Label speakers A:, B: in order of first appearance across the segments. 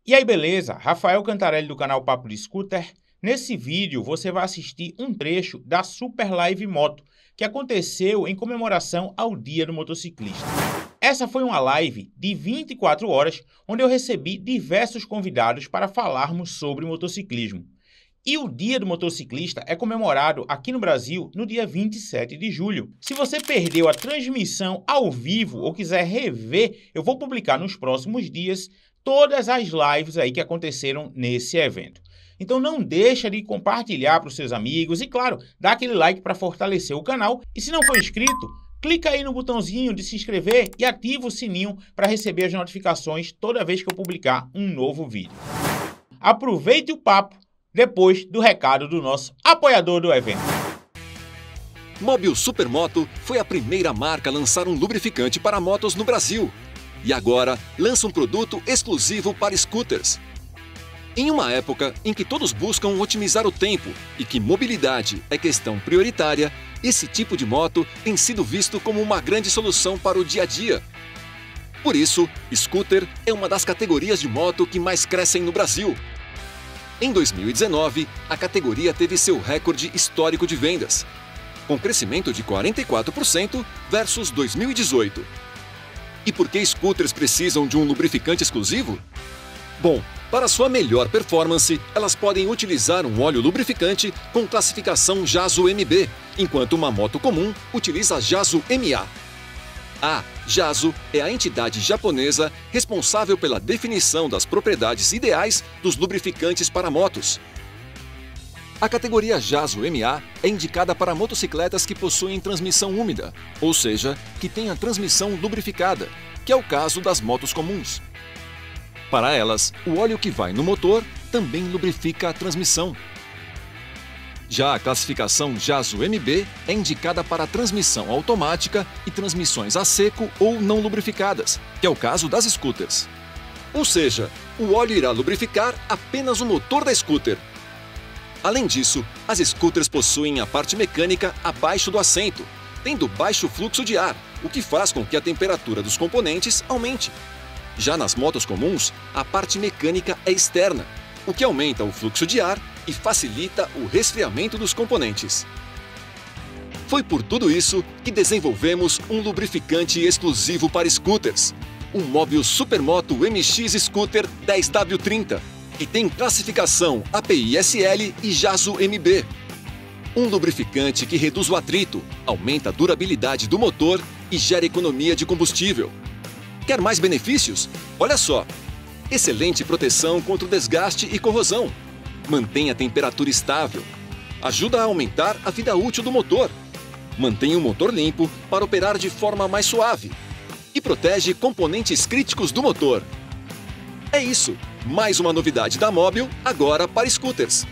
A: E aí, beleza? Rafael Cantarelli do canal Papo de Scooter. Nesse vídeo, você vai assistir um trecho da Super Live Moto, que aconteceu em comemoração ao Dia do Motociclista. Essa foi uma live de 24 horas, onde eu recebi diversos convidados para falarmos sobre motociclismo. E o Dia do Motociclista é comemorado aqui no Brasil no dia 27 de julho. Se você perdeu a transmissão ao vivo ou quiser rever, eu vou publicar nos próximos dias todas as lives aí que aconteceram nesse evento. Então não deixa de compartilhar para os seus amigos e, claro, dá aquele like para fortalecer o canal. E se não for inscrito, clica aí no botãozinho de se inscrever e ativa o sininho para receber as notificações toda vez que eu publicar um novo vídeo. Aproveite o papo depois do recado do nosso apoiador do evento.
B: Mobil Supermoto foi a primeira marca a lançar um lubrificante para motos no Brasil. E agora lança um produto exclusivo para scooters. Em uma época em que todos buscam otimizar o tempo e que mobilidade é questão prioritária, esse tipo de moto tem sido visto como uma grande solução para o dia a dia. Por isso, scooter é uma das categorias de moto que mais crescem no Brasil. Em 2019, a categoria teve seu recorde histórico de vendas, com crescimento de 44% versus 2018. E por que scooters precisam de um lubrificante exclusivo? Bom, para sua melhor performance, elas podem utilizar um óleo lubrificante com classificação JASO MB, enquanto uma moto comum utiliza JASO MA. A JASO é a entidade japonesa responsável pela definição das propriedades ideais dos lubrificantes para motos. A categoria JASO MA é indicada para motocicletas que possuem transmissão úmida, ou seja, que têm a transmissão lubrificada, que é o caso das motos comuns. Para elas, o óleo que vai no motor também lubrifica a transmissão. Já a classificação JASO MB é indicada para transmissão automática e transmissões a seco ou não lubrificadas, que é o caso das scooters. Ou seja, o óleo irá lubrificar apenas o motor da scooter. Além disso, as scooters possuem a parte mecânica abaixo do assento, tendo baixo fluxo de ar, o que faz com que a temperatura dos componentes aumente. Já nas motos comuns, a parte mecânica é externa, o que aumenta o fluxo de ar e facilita o resfriamento dos componentes. Foi por tudo isso que desenvolvemos um lubrificante exclusivo para scooters, o Mobil Supermoto MX Scooter 10W30, que tem classificação API-SL e JASO MB. Um lubrificante que reduz o atrito, aumenta a durabilidade do motor e gera economia de combustível. Quer mais benefícios? Olha só! Excelente proteção contra o desgaste e corrosão. Mantém a temperatura estável. Ajuda a aumentar a vida útil do motor. Mantém o motor limpo para operar de forma mais suave. E protege componentes críticos do motor. É isso! Mais uma novidade da Mobil, agora para scooters.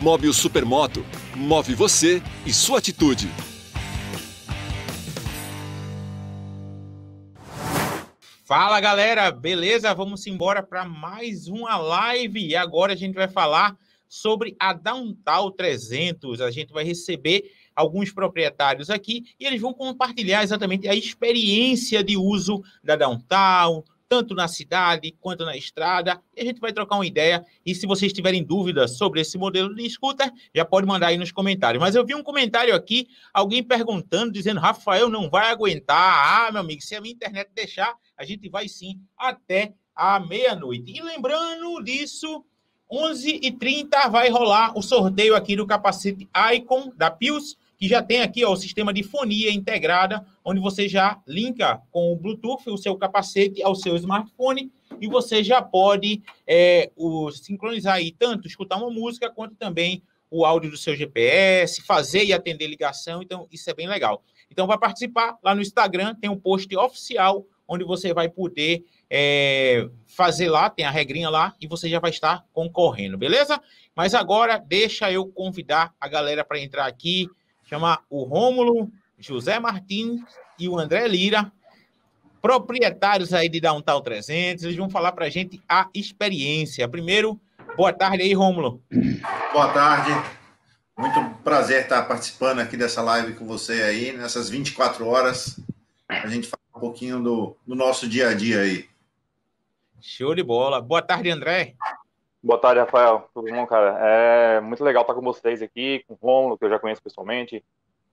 B: Mobil Supermoto. Move você e sua atitude.
A: Fala galera, beleza? Vamos embora para mais uma live e agora a gente vai falar sobre a Downtown 300. A gente vai receber alguns proprietários aqui e eles vão compartilhar exatamente a experiência de uso da Downtown, tanto na cidade quanto na estrada, e a gente vai trocar uma ideia. E se vocês tiverem dúvidas sobre esse modelo de scooter, já pode mandar aí nos comentários. Mas eu vi um comentário aqui, alguém perguntando, dizendo, Rafael, não vai aguentar. Ah, meu amigo, se a minha internet deixar, a gente vai sim até a meia-noite. E lembrando disso, 11h30 vai rolar o sorteio aqui do capacete Icon da Pius, que já tem aqui ó, o sistema de fonia integrada, onde você já linka com o Bluetooth o seu capacete ao seu smartphone e você já pode sincronizar aí tanto escutar uma música quanto também o áudio do seu GPS, fazer e atender ligação. Então, isso é bem legal. Então, vai participar lá no Instagram, tem um post oficial onde você vai poder fazer lá, tem a regrinha lá e você já vai estar concorrendo, beleza? Mas agora, deixa eu convidar a galera para entrar aqui, chamar o Rômulo, José Martins e o André Lira, proprietários aí de Downtown 300, eles vão falar para a gente a experiência. Primeiro, boa tarde aí, Rômulo.
C: Boa tarde, muito prazer estar participando aqui dessa live com você aí, nessas 24 horas, a gente fala um pouquinho do nosso dia a dia aí.
A: Show de bola. Boa tarde, André.
D: Boa tarde, Rafael. Tudo bom, cara? É muito legal estar com vocês aqui, com o Rômulo, que eu já conheço pessoalmente,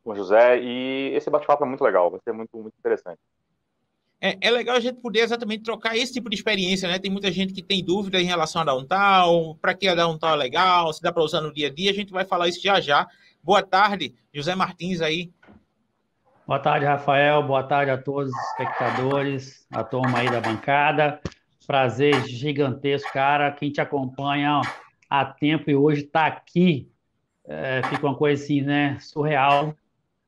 D: com o José, e esse bate-papo é muito legal, vai ser muito, muito interessante.
A: É legal a gente poder exatamente trocar esse tipo de experiência, né? Tem muita gente que tem dúvida em relação a Downtown, para que a Downtown é legal, se dá para usar no dia a dia, a gente vai falar isso já já. Boa tarde, José Martins aí.
E: Boa tarde, Rafael. Boa tarde a todos os espectadores, a turma aí da bancada. Prazer gigantesco, cara. Quem te acompanha há tempo e hoje está aqui, fica uma coisa assim, né? Surreal.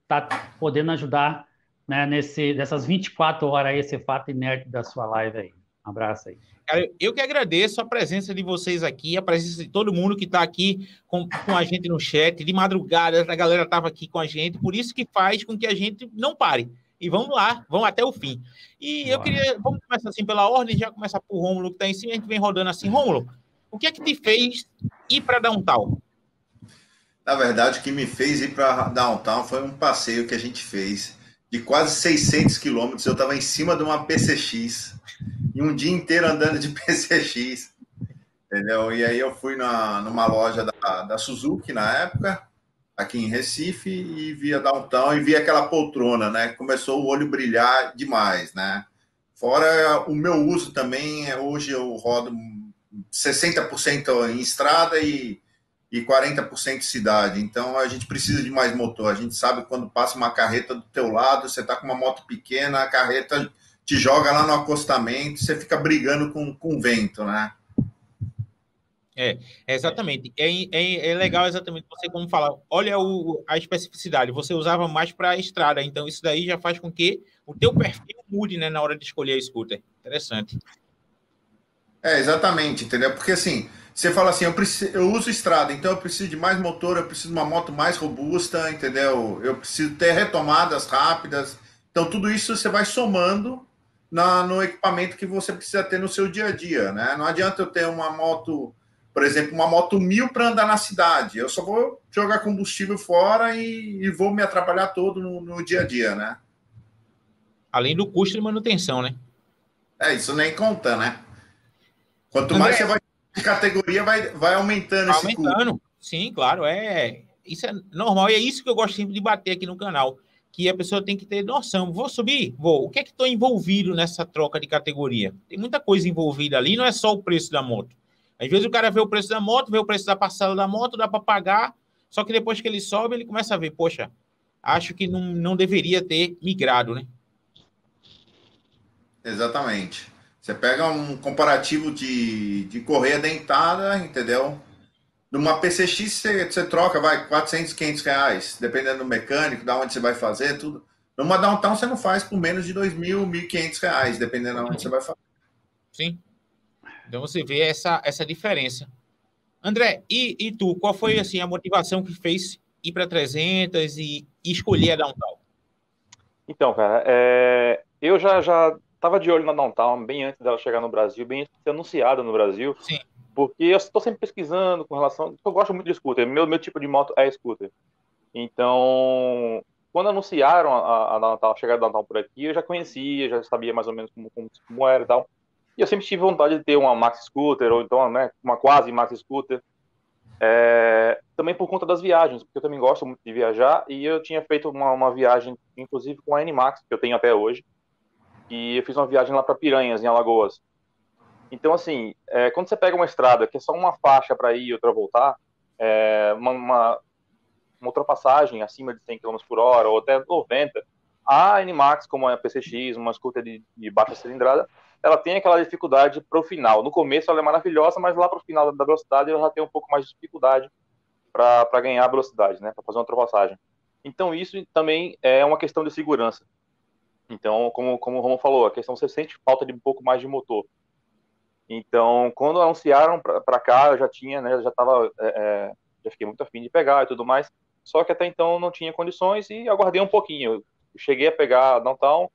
E: Tá podendo ajudar, né, nessas 24 horas aí, esse fato inédito da sua live aí. Um abraço aí.
A: Cara, eu que agradeço a presença de vocês aqui, a presença de todo mundo que está aqui com a gente no chat. De madrugada, a galera estava aqui com a gente, por isso que faz com que a gente não pare. E vamos lá, vamos até o fim. E eu queria, vamos começar assim pela ordem, já começar por Rômulo, que está em cima, a gente vem rodando assim. Rômulo, o que é que te fez ir para Downtown?
C: Na verdade, o que me fez ir para Downtown foi um passeio que a gente fez de quase 600 quilômetros. Eu estava em cima de uma PCX e um dia inteiro andando de PCX, entendeu? E aí eu fui numa loja da Suzuki na época, aqui em Recife, e vi a Downtown e vi aquela poltrona, né? Começou o olho brilhar demais, né? Fora o meu uso também, hoje eu rodo 60% em estrada e 40% cidade. Então a gente precisa de mais motor. A gente sabe quando passa uma carreta do teu lado, você tá com uma moto pequena, a carreta te joga lá no acostamento, você fica brigando com o vento, né?
A: Exatamente. É legal exatamente você como falar. Olha a especificidade. Você usava mais para a estrada, então isso daí já faz com que o teu perfil mude, né, na hora de escolher a scooter. Interessante.
C: Exatamente, entendeu? Porque assim, você fala assim, eu uso estrada, então eu preciso de mais motor, eu preciso de uma moto mais robusta, entendeu? Eu preciso ter retomadas rápidas. Então tudo isso você vai somando no equipamento que você precisa ter no seu dia a dia, né? Não adianta eu ter uma moto, por exemplo, uma moto 1000 para andar na cidade. Eu só vou jogar combustível fora e vou me atrapalhar todo no dia a dia, né?
A: Além do custo de manutenção, né?
C: Isso nem conta, né? Quanto mais você vai de categoria, vai aumentando esse custo.
A: Aumentando, sim, claro. Isso é normal e é isso que eu gosto sempre de bater aqui no canal, que a pessoa tem que ter noção. Vou subir? Vou. O que é que estou envolvido nessa troca de categoria? Tem muita coisa envolvida ali, não é só o preço da moto. Às vezes o cara vê o preço da moto, vê o preço da parcela da moto, dá para pagar, só que depois que ele sobe, ele começa a ver, poxa, acho que não deveria ter migrado, né?
C: Exatamente. Você pega um comparativo de correia dentada, entendeu? Numa PCX você troca, vai, 400, 500 reais, dependendo do mecânico, da onde você vai fazer, tudo. Numa Downtown você não faz por menos de 2.000, 1.500 reais, dependendo de onde você vai fazer.
A: Sim. Então você vê essa diferença. André, e tu, qual foi assim, a motivação que fez ir para 300 e escolher a Downtown?
D: Então, cara, eu já estava de olho na Downtown bem antes dela chegar no Brasil, bem antes de ser anunciada no Brasil.
A: Sim.
D: Porque eu estou sempre pesquisando com relação... Eu gosto muito de scooter, meu tipo de moto é scooter. Então, quando anunciaram a chegada da Downtown por aqui, eu já conhecia, já sabia mais ou menos como era e tal. E eu sempre tive vontade de ter uma Max Scooter, ou então, né, uma quase Max Scooter. Também por conta das viagens, porque eu também gosto muito de viajar, e eu tinha feito uma viagem, inclusive com a N-Max, que eu tenho até hoje, e eu fiz uma viagem lá para Piranhas, em Alagoas. Então, assim, quando você pega uma estrada que é só uma faixa para ir e outra voltar, uma ultrapassagem acima de 100 km por hora, ou até 90, a N-Max, como a PCX, uma scooter de baixa cilindrada, ela tem aquela dificuldade para o final. No começo ela é maravilhosa, mas lá para o final da velocidade ela já tem um pouco mais de dificuldade para ganhar velocidade, né, para fazer uma ultrapassagem. Então isso também é uma questão de segurança. Então, como o Romo falou, a questão você sente falta de um pouco mais de motor. Então, quando anunciaram para cá, eu já tinha, né, já fiquei muito afim de pegar e tudo mais, só que até então não tinha condições e aguardei um pouquinho. Eu cheguei a pegar a Downtown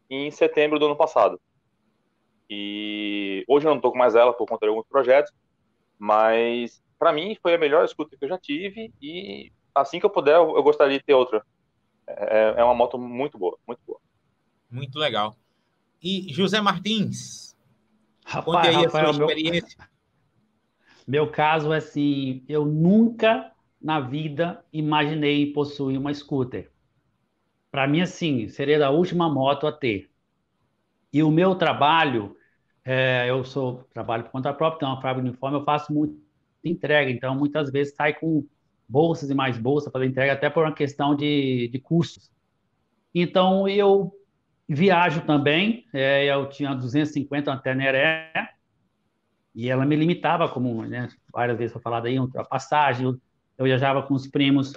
D: em setembro do ano passado. E hoje eu não estou com mais ela por conta de alguns projetos, mas para mim foi a melhor scooter que eu já tive e assim que eu puder eu gostaria de ter outra. É uma moto muito boa, muito boa.
A: Muito legal. E José Martins? Conte aí a sua
E: Rafael,
A: experiência.
E: meu caso é assim, eu nunca na vida imaginei possuir uma scooter. Para mim, assim, seria a última moto a ter. E o meu trabalho, trabalho por conta própria, então a fábrica de uniforme eu faço muita entrega, então muitas vezes sai com bolsas e mais bolsas para entrega, até por uma questão de custos. Então eu viajo também, eu tinha 250 na Teneré, e ela me limitava, como, né, várias vezes foi falado aí, ultrapassagem, eu viajava com os primos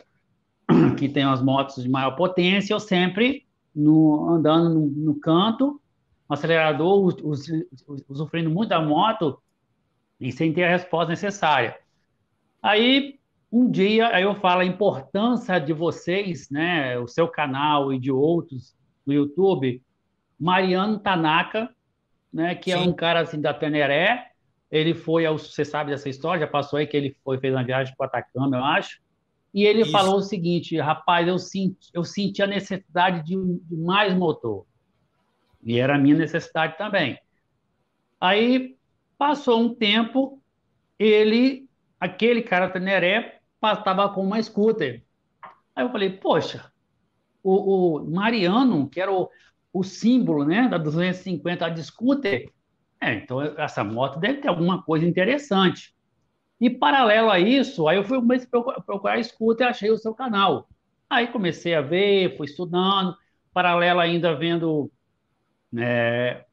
E: que têm as motos de maior potência, eu sempre andando no canto, no acelerador, usufruindo muito da moto e sem ter a resposta necessária. Aí, um dia, aí eu falo a importância de vocês, né, o seu canal e de outros no YouTube, Mariano Tanaka, né, que é um
A: Sim,
E: cara assim da Teneré, ele foi, você sabe dessa história, já passou aí que ele fez uma viagem para o Atacama, eu acho, e ele
A: isso.
E: falou o seguinte, rapaz, eu senti a necessidade de mais motor, e era a minha necessidade também. Aí passou um tempo, aquele cara Teneré, estava com uma scooter. Aí eu falei, poxa, o Mariano, que era o símbolo, né, da 250 de scooter, então essa moto deve ter alguma coisa interessante. E paralelo a isso, aí eu comecei a procurar scooter e achei o seu canal. Aí comecei a ver, fui estudando, paralelo ainda vendo,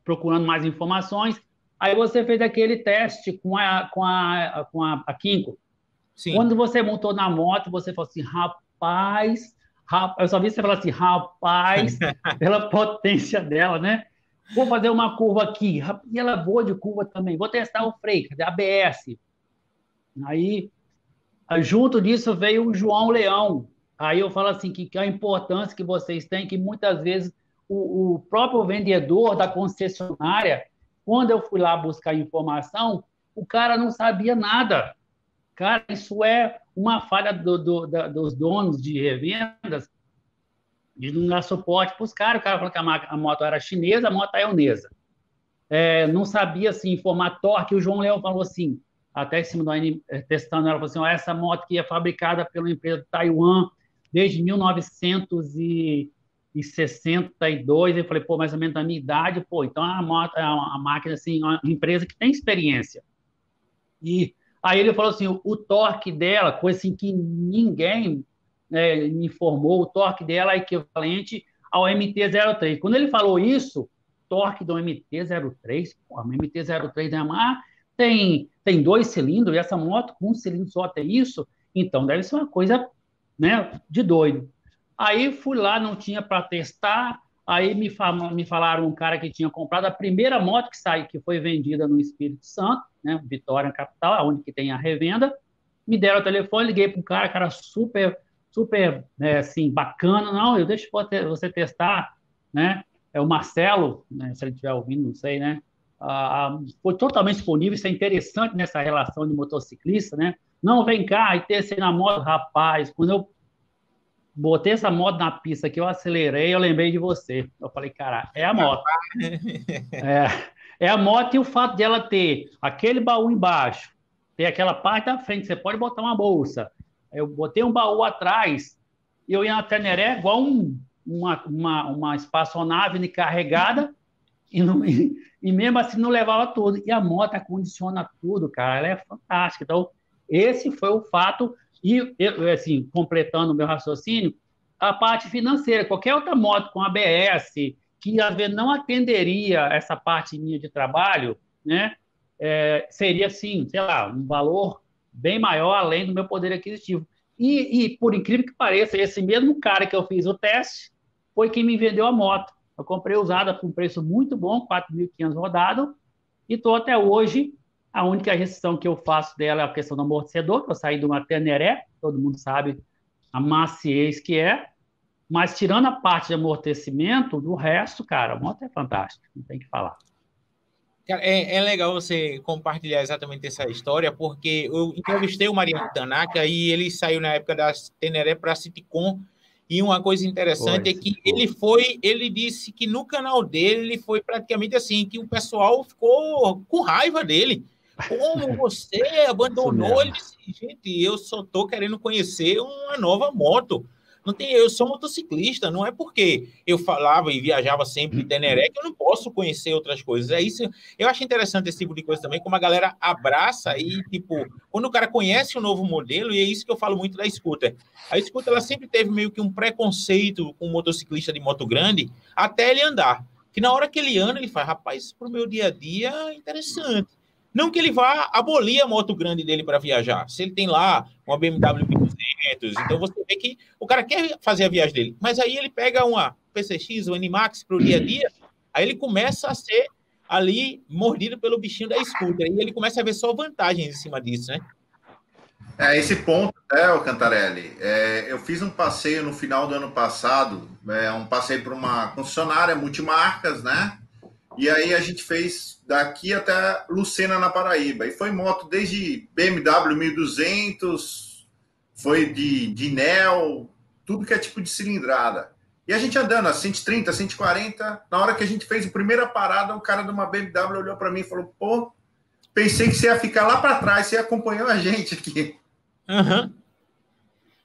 E: procurando mais informações. Aí você fez aquele teste com a Kinko.
A: Sim.
E: Quando você montou na moto, você falou assim, rapaz, eu só vi você falar assim, rapaz, pela potência dela, né? Vou fazer uma curva aqui, e ela é boa de curva também. Vou testar o freio, quer dizer, ABS. Aí, junto disso veio o João Leão. Aí eu falo assim que a importância que vocês têm, que muitas vezes o próprio vendedor da concessionária, quando eu fui lá buscar informação, o cara não sabia nada. Cara, isso é uma falha dos donos de revendas de não dar suporte para os caras. O cara falou que a moto era chinesa, a moto é taionesa. Não sabia assim, informar torque. O João Leão falou assim, até em cima do AN, testando, ela falou assim: essa moto que é fabricada pela empresa Taiwan desde 1962. Eu falei, pô, mais ou menos da minha idade, pô, então a moto é uma máquina, assim, uma empresa que tem experiência. E aí ele falou assim, o torque dela, coisa assim que ninguém, me informou, o torque dela é equivalente ao MT-03. Quando ele falou isso, torque do MT-03, o MT-03 da Yamaha tem 2 cilindros, e essa moto com 1 cilindro só tem isso, então deve ser uma coisa, né, de doido. Aí fui lá, não tinha para testar, aí me falaram um cara que tinha comprado a primeira moto que saiu, que foi vendida no Espírito Santo, né, Vitória, capital, onde que tem a revenda. Me deram o telefone, liguei para um cara super, super, assim, bacana. Não, eu deixo você testar, né? É o Marcelo, né, se ele estiver ouvindo, não sei, né? Foi totalmente disponível, isso é interessante nessa relação de motociclista, né? Não, vem cá, e testei na moto, rapaz, quando eu botei essa moto na pista que eu acelerei, eu lembrei de você. Eu falei, cara, é a moto. É a moto, e o fato de ela ter aquele baú embaixo, ter aquela parte da frente, você pode botar uma bolsa. Eu botei um baú atrás, e eu ia na Teneré igual uma espaçonave carregada, e mesmo assim não levava tudo. E a moto acondiciona tudo, cara, ela é fantástica. Então, esse foi o fato. E, assim, completando o meu raciocínio, a parte financeira, qualquer outra moto com ABS, que às vezes não atenderia essa parte minha de trabalho, né, seria, assim, sei lá, um valor bem maior além do meu poder aquisitivo. E por incrível que pareça, esse mesmo cara que eu fiz o teste foi quem me vendeu a moto. Eu comprei usada por um preço muito bom, 4.500 rodado, e estou até hoje. A única restrição que eu faço dela é a questão do amortecedor, que eu saí de uma Teneré, todo mundo sabe a maciez que é, mas tirando a parte de amortecimento, do resto, cara, a moto é fantástica, não tem o que falar.
A: Cara, é legal você compartilhar exatamente essa história, porque eu entrevistei o Mariano Tanaka e ele saiu na época da Teneré para a Citicon, E uma coisa interessante é que ele disse que no canal dele ele foi praticamente assim, que o pessoal ficou com raiva dele. Como você abandonou? Ele disse, gente, eu só estou querendo conhecer uma nova moto. Não tem, eu sou motociclista, não é porque eu falava e viajava sempre em Teneré que eu não posso conhecer outras coisas. É isso. Eu acho interessante esse tipo de coisa também, como a galera abraça e, tipo, quando o cara conhece um novo modelo, e é isso que eu falo muito da scooter. A scooter, ela sempre teve meio que um preconceito com o motociclista de moto grande, até ele andar. Que na hora que ele anda, ele faz, rapaz, para o meu dia a dia é interessante. Não que ele vá abolir a moto grande dele para viajar. Se ele tem lá uma BMW 1200, então você vê que o cara quer fazer a viagem dele. Mas aí ele pega uma PCX, uma NMAX para o dia a dia, aí ele começa a ser ali mordido pelo bichinho da scooter. E ele começa a ver só vantagens em cima disso, né?
C: Esse ponto, o Cantarelli, eu fiz um passeio no final do ano passado, um passeio para uma concessionária multimarcas, né? E aí a gente fez daqui até Lucena, na Paraíba. E foi moto desde BMW 1200, foi de Neo, tudo que é tipo de cilindrada. E a gente andando a 130, 140, na hora que a gente fez a primeira parada, o cara de uma BMW olhou para mim e falou, pô, pensei que você ia ficar lá para trás, você acompanhou a gente aqui.
A: Uhum.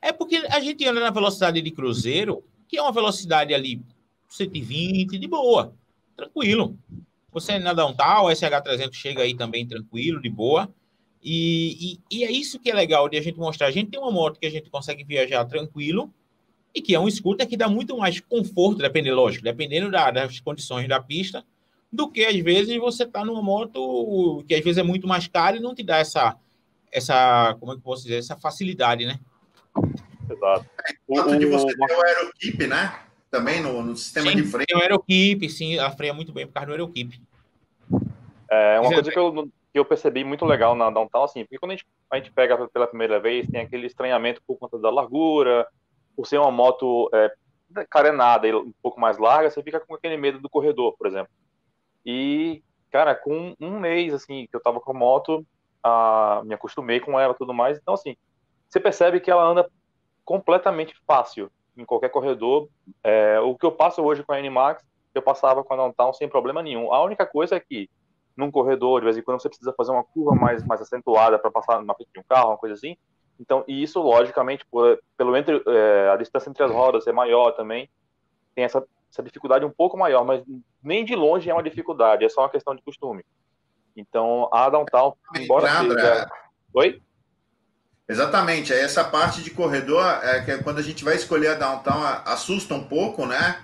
A: É porque a gente anda na velocidade de cruzeiro, que é uma velocidade ali 120, de boa. Tranquilo. Você na Downtown, o SH300 chega aí também tranquilo, de boa. E é isso que é legal de a gente mostrar. A gente tem uma moto que a gente consegue viajar tranquilo e que é um scooter que dá muito mais conforto, dependendo das condições da pista, do que às vezes você tá numa moto que às vezes é muito mais cara e não te dá essa como é que eu posso dizer, essa facilidade, né?
D: Exato.
C: O fato de você ter o AeroKeep, né? Também no sistema de freio.
A: Tem o AeroKeep, sim, ela freia muito bem por causa do AeroKeep.
D: É uma coisa que eu percebi muito legal na Downtown, assim, porque quando a gente pega pela primeira vez, tem aquele estranhamento por conta da largura, por ser uma moto carenada e um pouco mais larga, você fica com aquele medo do corredor, por exemplo. E, cara, com um mês, assim, que eu tava com a moto, me acostumei com ela e tudo mais, então, assim, você percebe que ela anda completamente fácil em qualquer corredor. O que eu passo hoje com a NMAX, eu passava com a Downtown sem problema nenhum. A única coisa é que, num corredor, de vez em quando, você precisa fazer uma curva mais acentuada para passar na frente de um carro, uma coisa assim. Então, e isso, logicamente, a distância entre as rodas é maior também, tem essa dificuldade um pouco maior, mas nem de longe é uma dificuldade, é só uma questão de costume. Então, a Downtown, embora seja... Oi?
C: Exatamente, essa parte de corredor, que é quando a gente vai escolher a Downtown, assusta um pouco, né?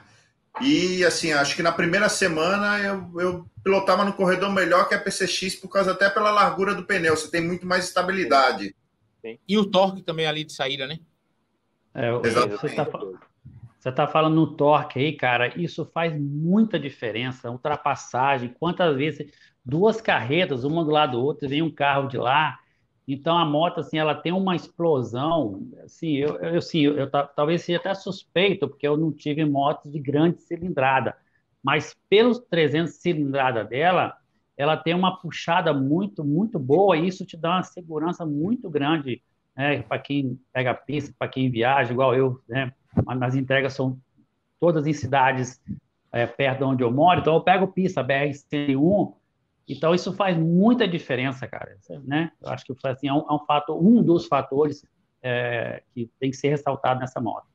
C: E, assim, acho que na primeira semana eu pilotava no corredor melhor que a PCX, por causa até pela largura do pneu, você tem muito mais estabilidade.
A: Sim. E o torque também ali de saída, né?
E: Você está falando no torque aí, cara, isso faz muita diferença, ultrapassagem, quantas vezes, duas carretas, uma do lado do outro, vem um carro de lá, então a moto, assim, ela tem uma explosão, assim, talvez seja até suspeito, porque eu não tive motos de grande cilindrada, mas pelos 300 cilindrada dela, ela tem uma puxada muito, muito boa, e isso te dá uma segurança muito grande, né, para quem pega pista, para quem viaja, igual eu, né? As entregas são todas em cidades perto de onde eu moro, então eu pego pista BR-101, então isso faz muita diferença, cara, né? Eu acho que assim, um dos fatores que tem que ser ressaltado nessa moto,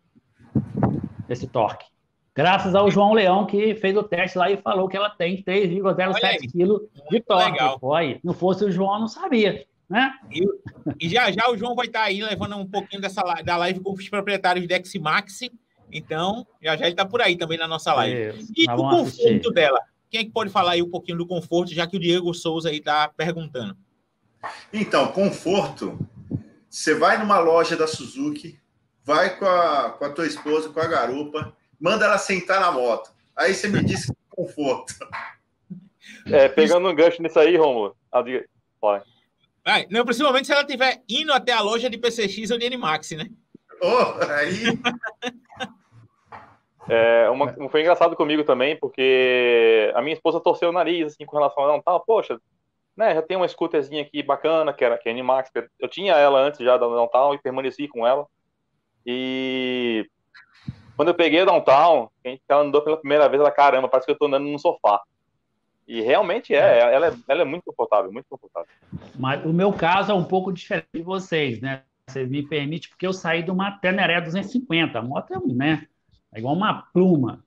E: esse torque. Graças ao João Leão, que fez o teste lá e falou que ela tem 3,07 kg de torque.
A: Legal.
E: Não fosse o João, eu não sabia, né?
A: E já o João vai estar aí levando um pouquinho da live com os proprietários da X-Max, então já ele está por aí também na nossa live. E o conforto dela? Quem é que pode falar aí um pouquinho do conforto, já que o Diego Souza aí está perguntando?
C: Então, conforto, você vai numa loja da Suzuki, vai com a tua esposa, com a garupa, manda ela sentar na moto. Aí você me diz que é conforto.
D: Pegando um gancho nisso aí, Romulo. Vai.
A: Não, principalmente se ela estiver indo até a loja de PCX ou de NMAX, né?
C: Aí...
D: Foi engraçado comigo também, porque a minha esposa torceu o nariz, assim, com relação a Downtown. Poxa, né, já tem uma scooterzinha aqui bacana, que é a NMAX. Eu tinha ela antes já da Downtown e permaneci com ela. E Quando eu peguei a Downtown, ela andou pela primeira vez, ela, caramba, parece que eu tô andando num sofá. E realmente ela é muito confortável, muito confortável.
E: Mas o meu caso é um pouco diferente de vocês, né? Você me permite, porque eu saí de uma Teneré 250. A moto é né? É igual uma pluma.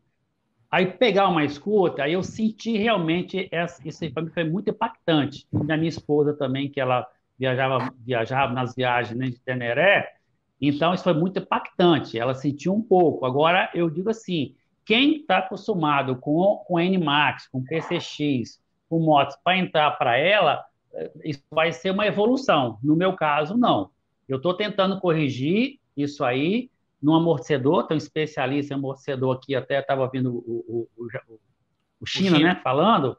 E: Aí pegar uma scooter, aí eu senti realmente, isso aí para mim foi muito impactante. E da minha esposa também, que ela viajava nas viagens, né, de Teneré, então isso foi muito impactante. Ela sentiu um pouco. Agora, eu digo assim, quem está acostumado com NMAX, com PCX, com motos, para entrar para ela, isso vai ser uma evolução. No meu caso, não. Eu estou tentando corrigir isso aí no amortecedor, tem um especialista em amortecedor aqui, até estava vendo o China, né, falando.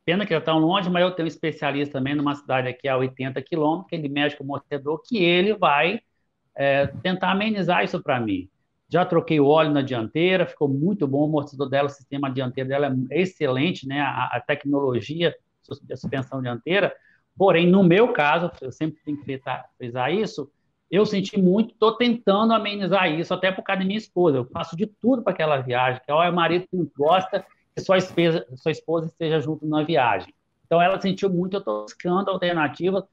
E: Pena que ele está longe, mas eu tenho um especialista também numa cidade aqui a 80 quilômetros, que ele mexe com o amortecedor, que ele vai tentar amenizar isso para mim. Já troquei o óleo na dianteira, ficou muito bom o amortecedor dela, o sistema dianteiro dela é excelente, né? A tecnologia da suspensão dianteira. Porém, no meu caso, eu sempre tenho que frisar isso, eu senti muito, estou tentando amenizar isso, até por causa da minha esposa. Eu faço de tudo para aquela viagem, que é o marido que não gosta que sua esposa esteja junto na viagem. Então, ela sentiu muito, eu estou buscando alternativas.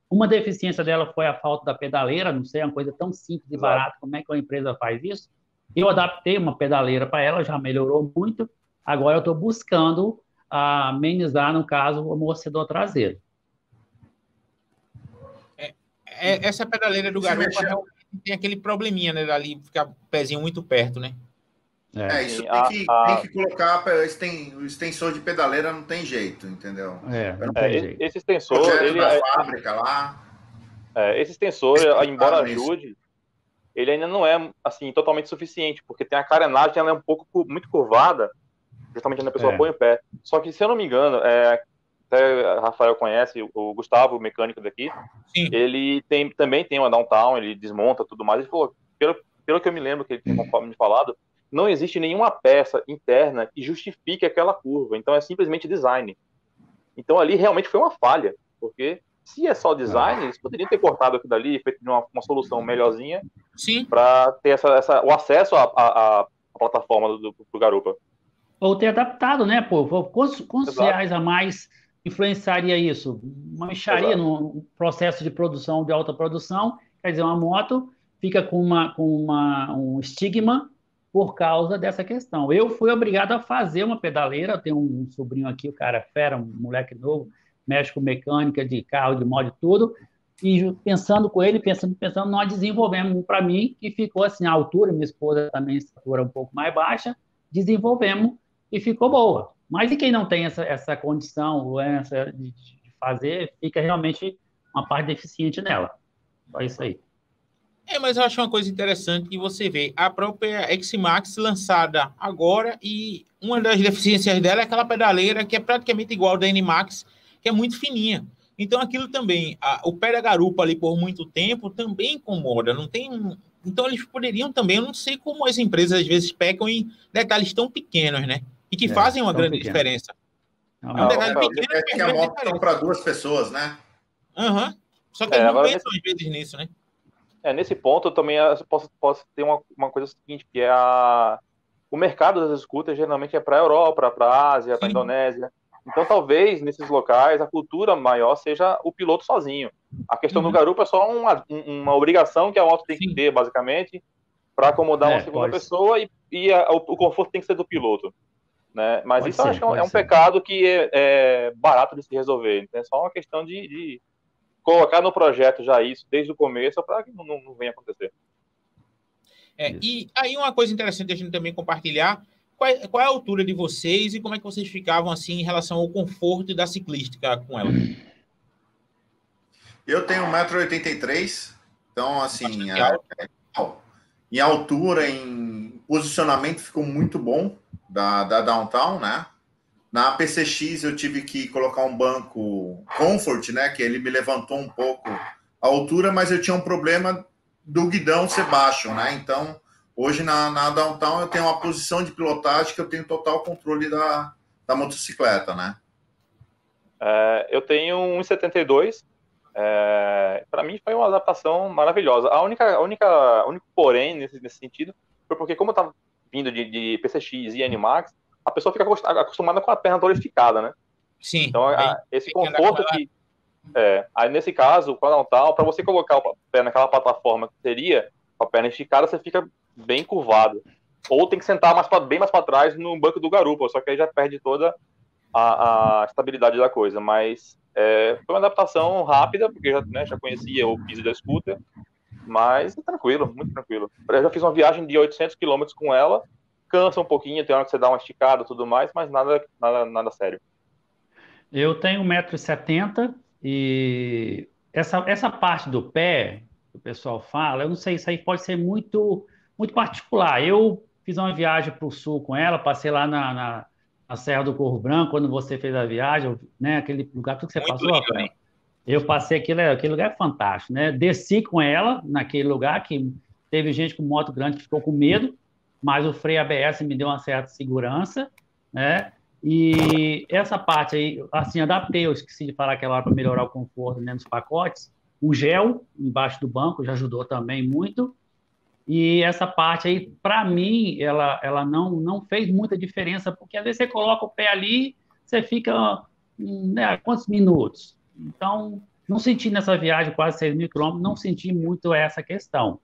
E: Uma deficiência dela foi a falta da pedaleira, não sei, é uma coisa tão simples e barata, como é que uma empresa faz isso? Eu adaptei uma pedaleira para ela, já melhorou muito, agora eu estou buscando amenizar, no caso, o amortecedor traseiro.
A: Essa pedaleira do Garupa realmente tem aquele probleminha, né, dali ficar o pezinho muito perto, né?
C: Isso tem que colocar, o extensor de pedaleira não tem jeito, entendeu?
E: Não tem jeito.
D: Esse extensor, ele
C: da fábrica lá.
D: Esse extensor, embora ajude, ele ainda não é assim totalmente suficiente, porque tem a carenagem, ela é um pouco muito curvada, justamente quando a pessoa põe o pé. Só que, se eu não me engano, até Rafael conhece, o Gustavo, o mecânico daqui, sim, ele também tem uma Downtown, ele desmonta tudo mais. Ele falou, pelo que eu me lembro que ele tem me falado, não existe nenhuma peça interna que justifique aquela curva. Então, é simplesmente design. Então, ali realmente foi uma falha, porque se é só design, eles poderiam ter cortado aquilo dali, feito uma solução melhorzinha para ter o acesso à plataforma do Garupa.
E: Ou ter adaptado, né, pô? Quantos reais a mais influenciaria isso? Uma mixaria no processo de produção, de alta produção, quer dizer, uma moto fica com um estigma por causa dessa questão. Eu fui obrigado a fazer uma pedaleira, eu tenho um sobrinho aqui, o cara é fera, um moleque novo, mexe com mecânica de carro, de moto e tudo, e pensando com ele, pensando, nós desenvolvemos um para mim, que ficou assim, a altura, minha esposa também, a estatura um pouco mais baixa, desenvolvemos e ficou boa. Mas e quem não tem essa condição de fazer, fica realmente uma parte deficiente nela. Só isso aí.
A: Mas eu acho uma coisa interessante que você vê a própria X-Max lançada agora e uma das deficiências dela é aquela pedaleira que é praticamente igual da N-Max, que é muito fininha. Então aquilo também, o pé da garupa ali por muito tempo também incomoda, não tem... Então eles poderiam também, eu não sei como as empresas às vezes pecam em detalhes tão pequenos, né? E que fazem uma grande diferença.
C: Um detalhe pequeno é que a moto são para duas pessoas, né?
A: Só que eles não pensam às vezes nisso, né?
D: Nesse ponto, eu também posso ter uma coisa seguinte, que é o mercado das scooters geralmente é para a Europa, para a Ásia, para a Indonésia. Então, talvez, nesses locais, a cultura maior seja o piloto sozinho. A questão do garupa é só uma obrigação que a moto tem que ter, basicamente, para acomodar uma segunda pessoa e o conforto tem que ser do piloto. Né? Mas isso eu acho que é um pecado que é barato de se resolver. Então, é só uma questão de colocar no projeto já isso desde o começo para que não venha acontecer.
A: E aí uma coisa interessante a gente também compartilhar, qual é a altura de vocês e como é que vocês ficavam assim em relação ao conforto da ciclística com ela?
C: Eu tenho 1,83 m, então assim, em altura, em posicionamento ficou muito bom da Downtown, né? Na PCX eu tive que colocar um banco Comfort, né? Que ele me levantou um pouco a altura, mas eu tinha um problema do guidão ser baixo, né? Então, hoje na Downtown eu tenho uma posição de pilotagem que eu tenho total controle da motocicleta, né?
D: Eu tenho 1,72. Para mim foi uma adaptação maravilhosa. O único porém nesse sentido foi porque como eu tava vindo de PCX e NMAX, a pessoa fica acostumada com a perna dorificada, né?
A: Sim.
D: Então, esse conforto que... aí, nesse caso, com a downtown, para você colocar o pé naquela plataforma que seria com a perna esticada, você fica bem curvado. Ou tem que sentar bem mais para trás no banco do garupa, só que aí já perde toda a estabilidade da coisa. Mas foi uma adaptação rápida, porque já conhecia o piso da scooter, mas tranquilo, muito tranquilo. Eu já fiz uma viagem de 800 km com ela, cansa um pouquinho, tem hora que você dá uma esticada e tudo mais, mas nada sério.
E: Eu tenho 1,70 m e essa parte do pé que o pessoal fala, eu não sei, isso aí pode ser muito, muito particular. Eu fiz uma viagem para o sul com ela, passei lá na Serra do Corvo Branco, quando você fez a viagem, né, aquele lugar, tudo que você
A: Muito
E: passou,
A: lindo,
E: Rafael.
A: né?
E: Eu passei aquele lugar é fantástico, né? Desci com ela naquele lugar que teve gente com moto grande que ficou com medo, mas o freio ABS me deu uma certa segurança, né? E essa parte aí, assim, adaptei, eu esqueci de falar aquela hora para melhorar o conforto, né, nos pacotes. Um gel embaixo do banco já ajudou também muito. E essa parte aí, para mim, ela não fez muita diferença, porque às vezes você coloca o pé ali, você fica, né, quantos minutos? Então, não senti nessa viagem, quase 6.000 quilômetros, não senti muito essa questão.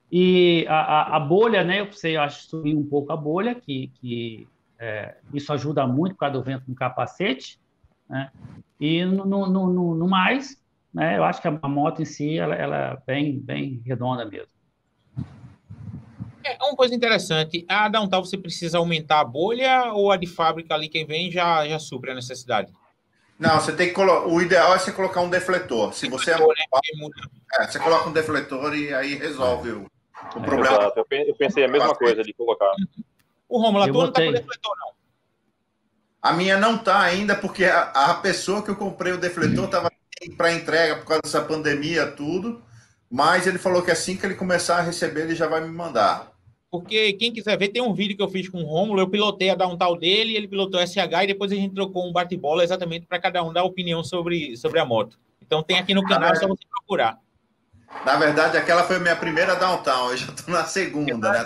E: E a bolha, né, eu precisei, acho, subir um pouco a bolha, isso ajuda muito por causa do vento no capacete, né? E no mais, né, eu acho que a moto em si, ela é bem redonda mesmo.
A: É uma coisa interessante. A downtown você precisa aumentar a bolha ou a de fábrica ali quem vem já supre a necessidade?
C: Não, você tem que colocar. O ideal é você colocar um defletor. Se você você coloca um defletor e aí resolve o problema.
D: Exato. Eu pensei a mesma coisa de colocar.
A: O Romulo, a tua não tá com defletor, não?
C: A minha não tá ainda, porque a pessoa que eu comprei o defletor estava para entrega por causa dessa pandemia, tudo. Mas ele falou que assim que ele começar a receber, ele já vai me mandar.
A: Porque quem quiser ver, tem um vídeo que eu fiz com o Rômulo, eu pilotei a downtown dele, ele pilotou a SH e depois a gente trocou um bate-bola exatamente para cada um dar opinião sobre a moto. Então tem aqui no canal, é só você procurar.
C: Na verdade, aquela foi a minha primeira downtown, eu já estou na segunda, né?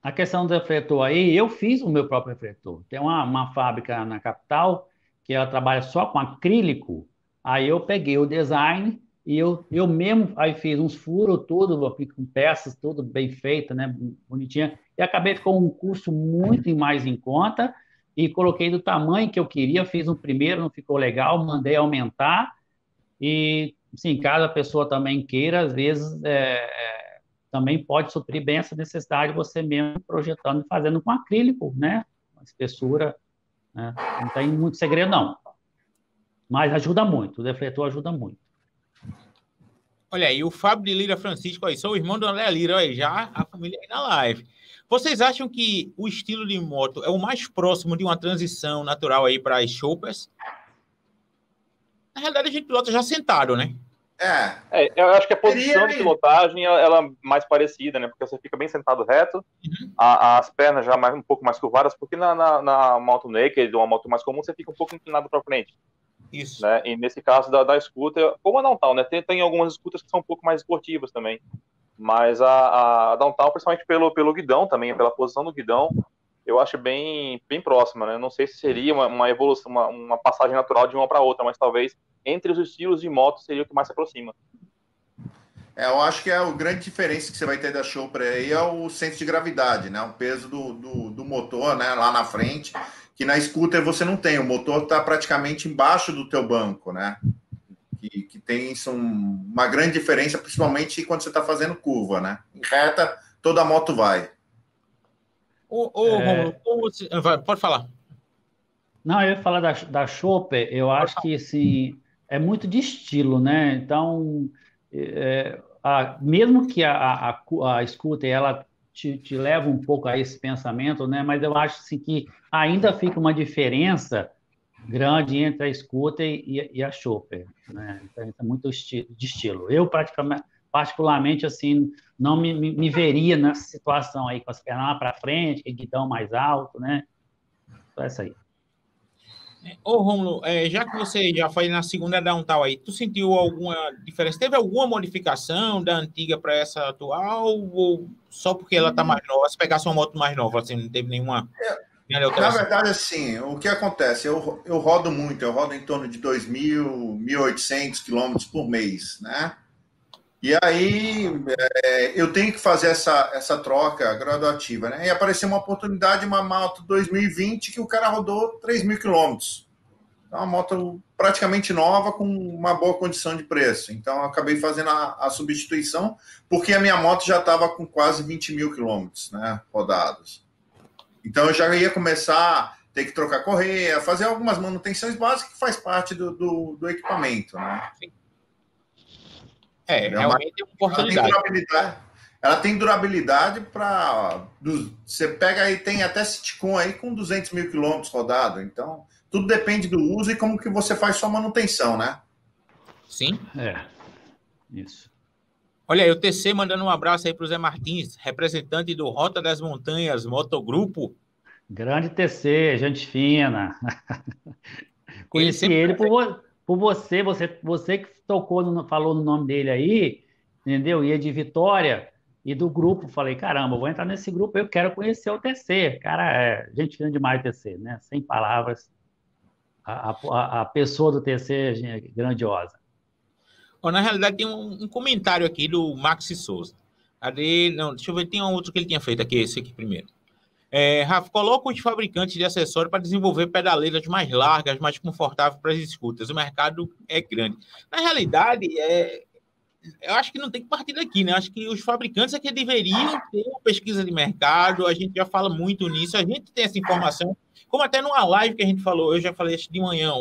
E: A questão do refletor aí, eu fiz o meu próprio refletor. Tem uma fábrica na capital que ela trabalha só com acrílico. Aí eu peguei o design e eu mesmo aí fiz uns furos, tudo, com peças, tudo bem feito, né? Bonitinha. E acabei ficou um custo muito mais em conta e coloquei do tamanho que eu queria. Fiz um primeiro, não ficou legal, mandei aumentar. E, sim, caso a pessoa também queira, às vezes também pode suprir bem essa necessidade você mesmo projetando e fazendo com acrílico, né? Uma espessura, né? Não tem muito segredo, não. Mas ajuda muito, o defletor ajuda muito.
A: Olha aí, o Fábio de Lira Francisco aí, sou o irmão do André Lira, olha aí, já a família aí na live. Vocês acham que o estilo de moto é o mais próximo de uma transição natural aí para as choppers? Na realidade, a gente pilota já sentado, né?
D: Eu acho que a posição de pilotagem ela é mais parecida, né? Porque você fica bem sentado reto, as pernas já um pouco mais curvadas, porque na moto naked, uma moto mais comum, você fica um pouco inclinado para frente.
A: Isso.
D: Né? E nesse caso da scooter, como a downtown, né? Tem algumas scooters que são um pouco mais esportivas também. Mas a downtown, principalmente pelo guidão também, pela posição do guidão, eu acho bem próxima, né? Não sei se seria uma evolução, uma passagem natural de uma para outra, mas talvez entre os estilos de moto seria o que mais se aproxima.
C: Eu acho que a grande diferença que você vai ter da Chopper aí é o centro de gravidade, né? O peso do motor, né? Lá na frente, que na scooter você não tem. O motor está praticamente embaixo do teu banco, né? Que tem uma grande diferença, principalmente quando você está fazendo curva, né? Em reta, toda a moto vai.
A: Romulo, pode falar.
E: Não, eu ia falar da Chopper, eu acho que assim, é muito de estilo, né? Então, mesmo que a scooter ela te leva um pouco a esse pensamento, né? Mas eu acho assim, que ainda fica uma diferença grande entre a scooter e a Chopper, né? Então, é muito de estilo. Eu, particularmente, assim, não me veria nessa situação aí, com as pernas lá para frente, guidão mais alto, né? Então, essa aí.
A: Ô, Rômulo, já que você já foi na segunda Downtown aí, tu sentiu alguma diferença? Teve alguma modificação da antiga para essa atual? Ou só porque ela tá mais nova? Se pegasse uma moto mais nova, assim, não teve nenhuma
C: Na
A: alteração?
C: verdade, assim, o que acontece? Eu rodo muito, eu rodo em torno de 2.000, 1.800 quilômetros por mês, né? E aí eu tenho que fazer essa troca graduativa, né? E apareceu uma oportunidade, uma moto 2020 que o cara rodou 3.000 quilômetros. Então, uma moto praticamente nova com uma boa condição de preço. Então, eu acabei fazendo a substituição, porque a minha moto já estava com quase 20.000 quilômetros, né, rodados. Então, eu já ia começar a ter que trocar correia, fazer algumas manutenções básicas que faz parte do equipamento, né?
A: Realmente é uma oportunidade.
C: Ela tem durabilidade para... Você pega aí, tem até Citicon aí com 200.000 quilômetros rodado. Então, tudo depende do uso e como que você faz sua manutenção, né?
A: Sim.
E: Isso.
A: Olha aí, o TC mandando um abraço aí para o Zé Martins, representante do Rota das Montanhas Motogrupo.
E: Grande TC, gente fina. Conheci ele por você que tocou, falou no nome dele aí, entendeu? E é de Vitória e do grupo. Falei, caramba, eu vou entrar nesse grupo, eu quero conhecer o TC. Cara, gente fina demais o TC, né? Sem palavras. A pessoa do TC é grandiosa.
A: Na realidade, tem um comentário aqui do Maxi Souza. Não, deixa eu ver, tem um outro que ele tinha feito aqui, esse aqui primeiro. Rafa, coloca os fabricantes de acessórios para desenvolver pedaleiras mais largas, mais confortáveis para as escutas. O mercado é grande. Na realidade, eu acho que não tem que partir daqui, né? Acho que os fabricantes é que deveriam ter uma pesquisa de mercado. A gente já fala muito nisso. A gente tem essa informação, como até numa live que a gente falou, eu já falei de manhã,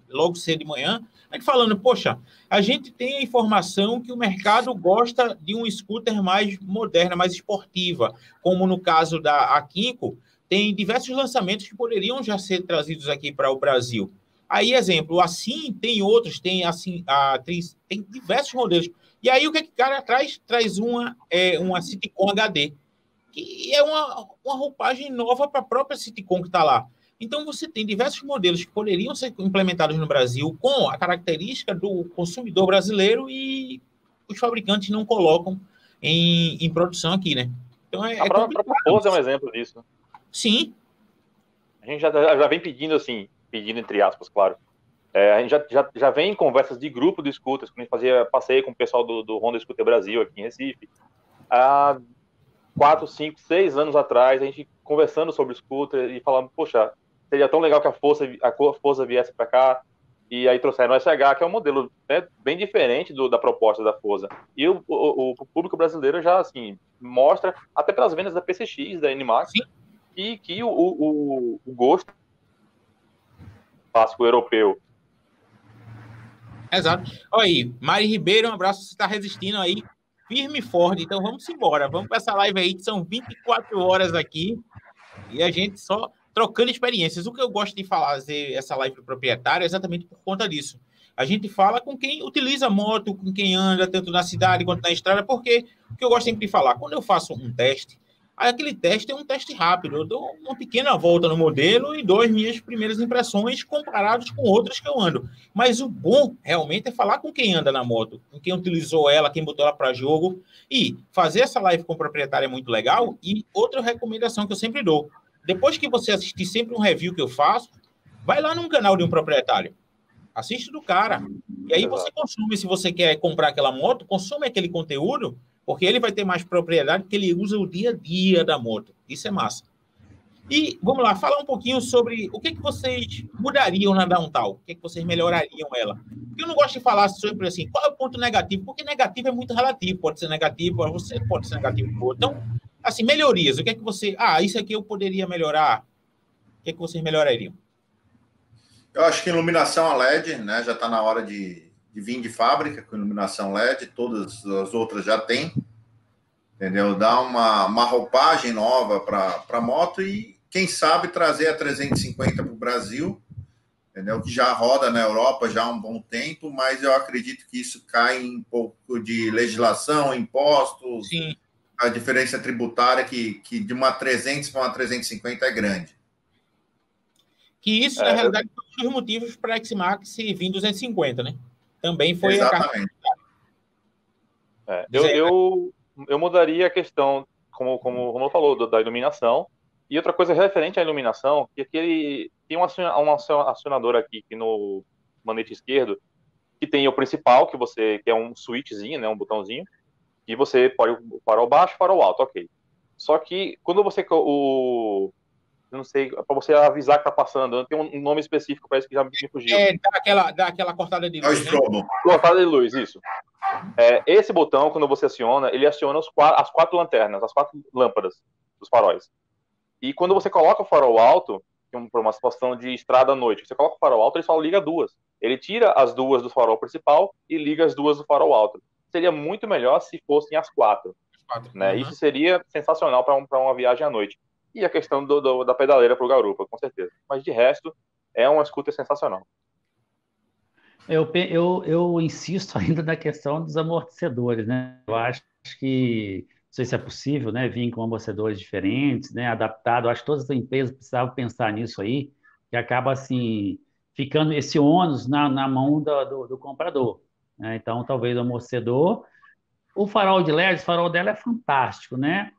A: logo cedo de manhã, a gente falando, poxa, a gente tem a informação que o mercado gosta de um scooter mais moderna, mais esportiva, como no caso da Akinco, tem diversos lançamentos que poderiam já ser trazidos aqui para o Brasil. Aí, exemplo, assim, tem outros, tem assim, tem diversos modelos. E aí, o que o cara traz? Traz uma Citicon HD, que é uma roupagem nova para a própria Citicon que está lá. Então, você tem diversos modelos que poderiam ser implementados no Brasil com a característica do consumidor brasileiro e os fabricantes não colocam em produção aqui, né? Então,
D: a própria Forza é um exemplo disso. Né?
A: Sim.
D: A gente já vem pedindo, assim, pedindo entre aspas, claro. A gente já vem em conversas de grupo de scooters, quando a gente fazia passeio com o pessoal do Honda Scooter Brasil aqui em Recife. Há 4, 5, 6 anos atrás, a gente conversando sobre scooter e falando, poxa, seria tão legal que a Forza viesse para cá, e aí trouxeram o SH, que é um modelo, né, bem diferente da proposta da Forza. E o público brasileiro já, assim, mostra, até pelas vendas da PCX, da NMAX, e que o gosto clássico europeu.
A: Exato. Olha aí, Mari Ribeiro, um abraço, você está resistindo aí, firme e forte. Então vamos embora, vamos para essa live aí, que são 24 horas aqui, e a gente só trocando experiências. O que eu gosto de fazer essa live para o proprietário é exatamente por conta disso. A gente fala com quem utiliza moto, com quem anda, tanto na cidade quanto na estrada, porque o que eu gosto sempre de falar, quando eu faço um teste, aquele teste é um teste rápido. Eu dou uma pequena volta no modelo e dou as minhas primeiras impressões comparadas com outras que eu ando. Mas o bom, realmente, é falar com quem anda na moto, com quem utilizou ela, quem botou ela para jogo. E fazer essa live com o proprietário é muito legal. E outra recomendação que eu sempre dou, depois que você assistir sempre um review que eu faço, vai lá num canal de um proprietário. Assiste do cara. E aí você consome, se você quer comprar aquela moto, consome aquele conteúdo, porque ele vai ter mais propriedade, porque ele usa o dia a dia da moto. Isso é massa. E vamos lá, falar um pouquinho sobre o que vocês mudariam na Downtown, o que vocês melhorariam ela. Porque eu não gosto de falar sobre assim, qual é o ponto negativo, porque negativo é muito relativo, pode ser negativo para você, pode ser negativo para o outro. Então, assim, melhorias, o que você... isso aqui eu poderia melhorar, o que vocês melhorariam?
C: Eu acho que iluminação a LED, né, já está na hora de vir de fábrica com iluminação LED, todas as outras já tem, entendeu? Dá uma roupagem nova para a moto e, quem sabe, trazer a 350 para o Brasil, entendeu? Que já roda na Europa já há um bom tempo, mas eu acredito que isso cai em um pouco de legislação, impostos,
A: Sim.
C: A diferença tributária que de uma 300 para uma 350 é grande.
A: Que isso, na realidade, foi um dos motivos para a X-Max vir 250, né? Também foi
C: Exatamente.
D: Eu mudaria a questão, como o Romulo falou, da iluminação. E outra coisa referente à iluminação, que tem um acionador aqui no manete esquerdo, que tem o principal, que é um switchzinho, né, um botãozinho, e você pode farol baixo, farol alto, ok. Só que quando você eu não sei, para você avisar que tá passando, tem um nome específico, parece que já me fugiu.
A: Dá aquela cortada de luz, né?
D: Cortada de luz, isso. Esse botão, quando você aciona, ele aciona as 4 lanternas, as 4 lâmpadas dos faróis. E quando você coloca o farol alto, para uma situação de estrada à noite, você coloca o farol alto, ele só liga 2. Ele tira as 2 do farol principal e liga as 2 do farol alto. Seria muito melhor se fossem as 4. Né? Isso seria sensacional para uma viagem à noite. E a questão da pedaleira para o garupa, com certeza. Mas de resto, é uma scooter sensacional.
E: Eu insisto ainda na questão dos amortecedores, né? Eu acho que, não sei se é possível, né, vir com amortecedores diferentes, né, adaptado. Eu acho que todas as empresas precisavam pensar nisso aí, que acaba, assim, ficando esse ônus na mão do comprador, né? Então, talvez o amortecedor. O farol de LED, o farol dela é fantástico, né?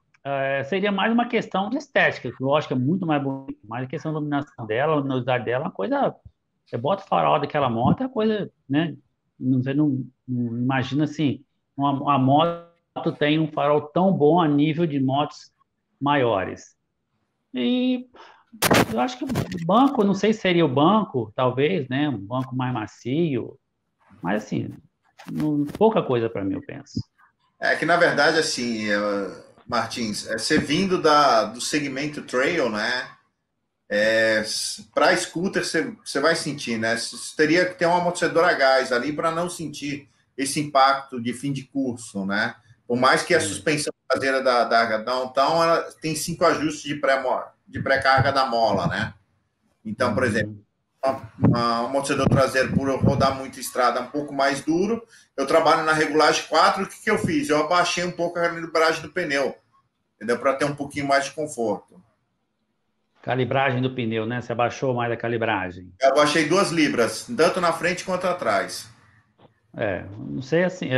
E: Seria mais uma questão de estética, que eu acho que é muito mais bonito, mas a questão da iluminação dela, a luminosidade dela é uma coisa. Você bota o farol daquela moto, é coisa, né? Você não imagina assim, uma moto tem um farol tão bom a nível de motos maiores. E eu acho que o banco, não sei se seria o banco, talvez, né? Um banco mais macio, mas assim, pouca coisa para mim, eu penso.
C: É que, na verdade, assim, Martins, você vindo do segmento trail, né? Para scooter, você vai sentir, né? Você teria que ter um amortecedor a gás ali para não sentir esse impacto de fim de curso, né? Por mais que a suspensão traseira da Downtown ela tem 5 ajustes de pré-carga da mola, né? Então, por exemplo, um amortecedor traseiro, por eu rodar muito estrada, um pouco mais duro, eu trabalho na regulagem 4, o que eu fiz? Eu abaixei um pouco a calibragem do pneu, entendeu? Para ter um pouquinho mais de conforto.
E: Calibragem do pneu, né? Você abaixou mais a calibragem.
C: Eu abaixei 2 libras, tanto na frente quanto atrás.
E: Não sei assim,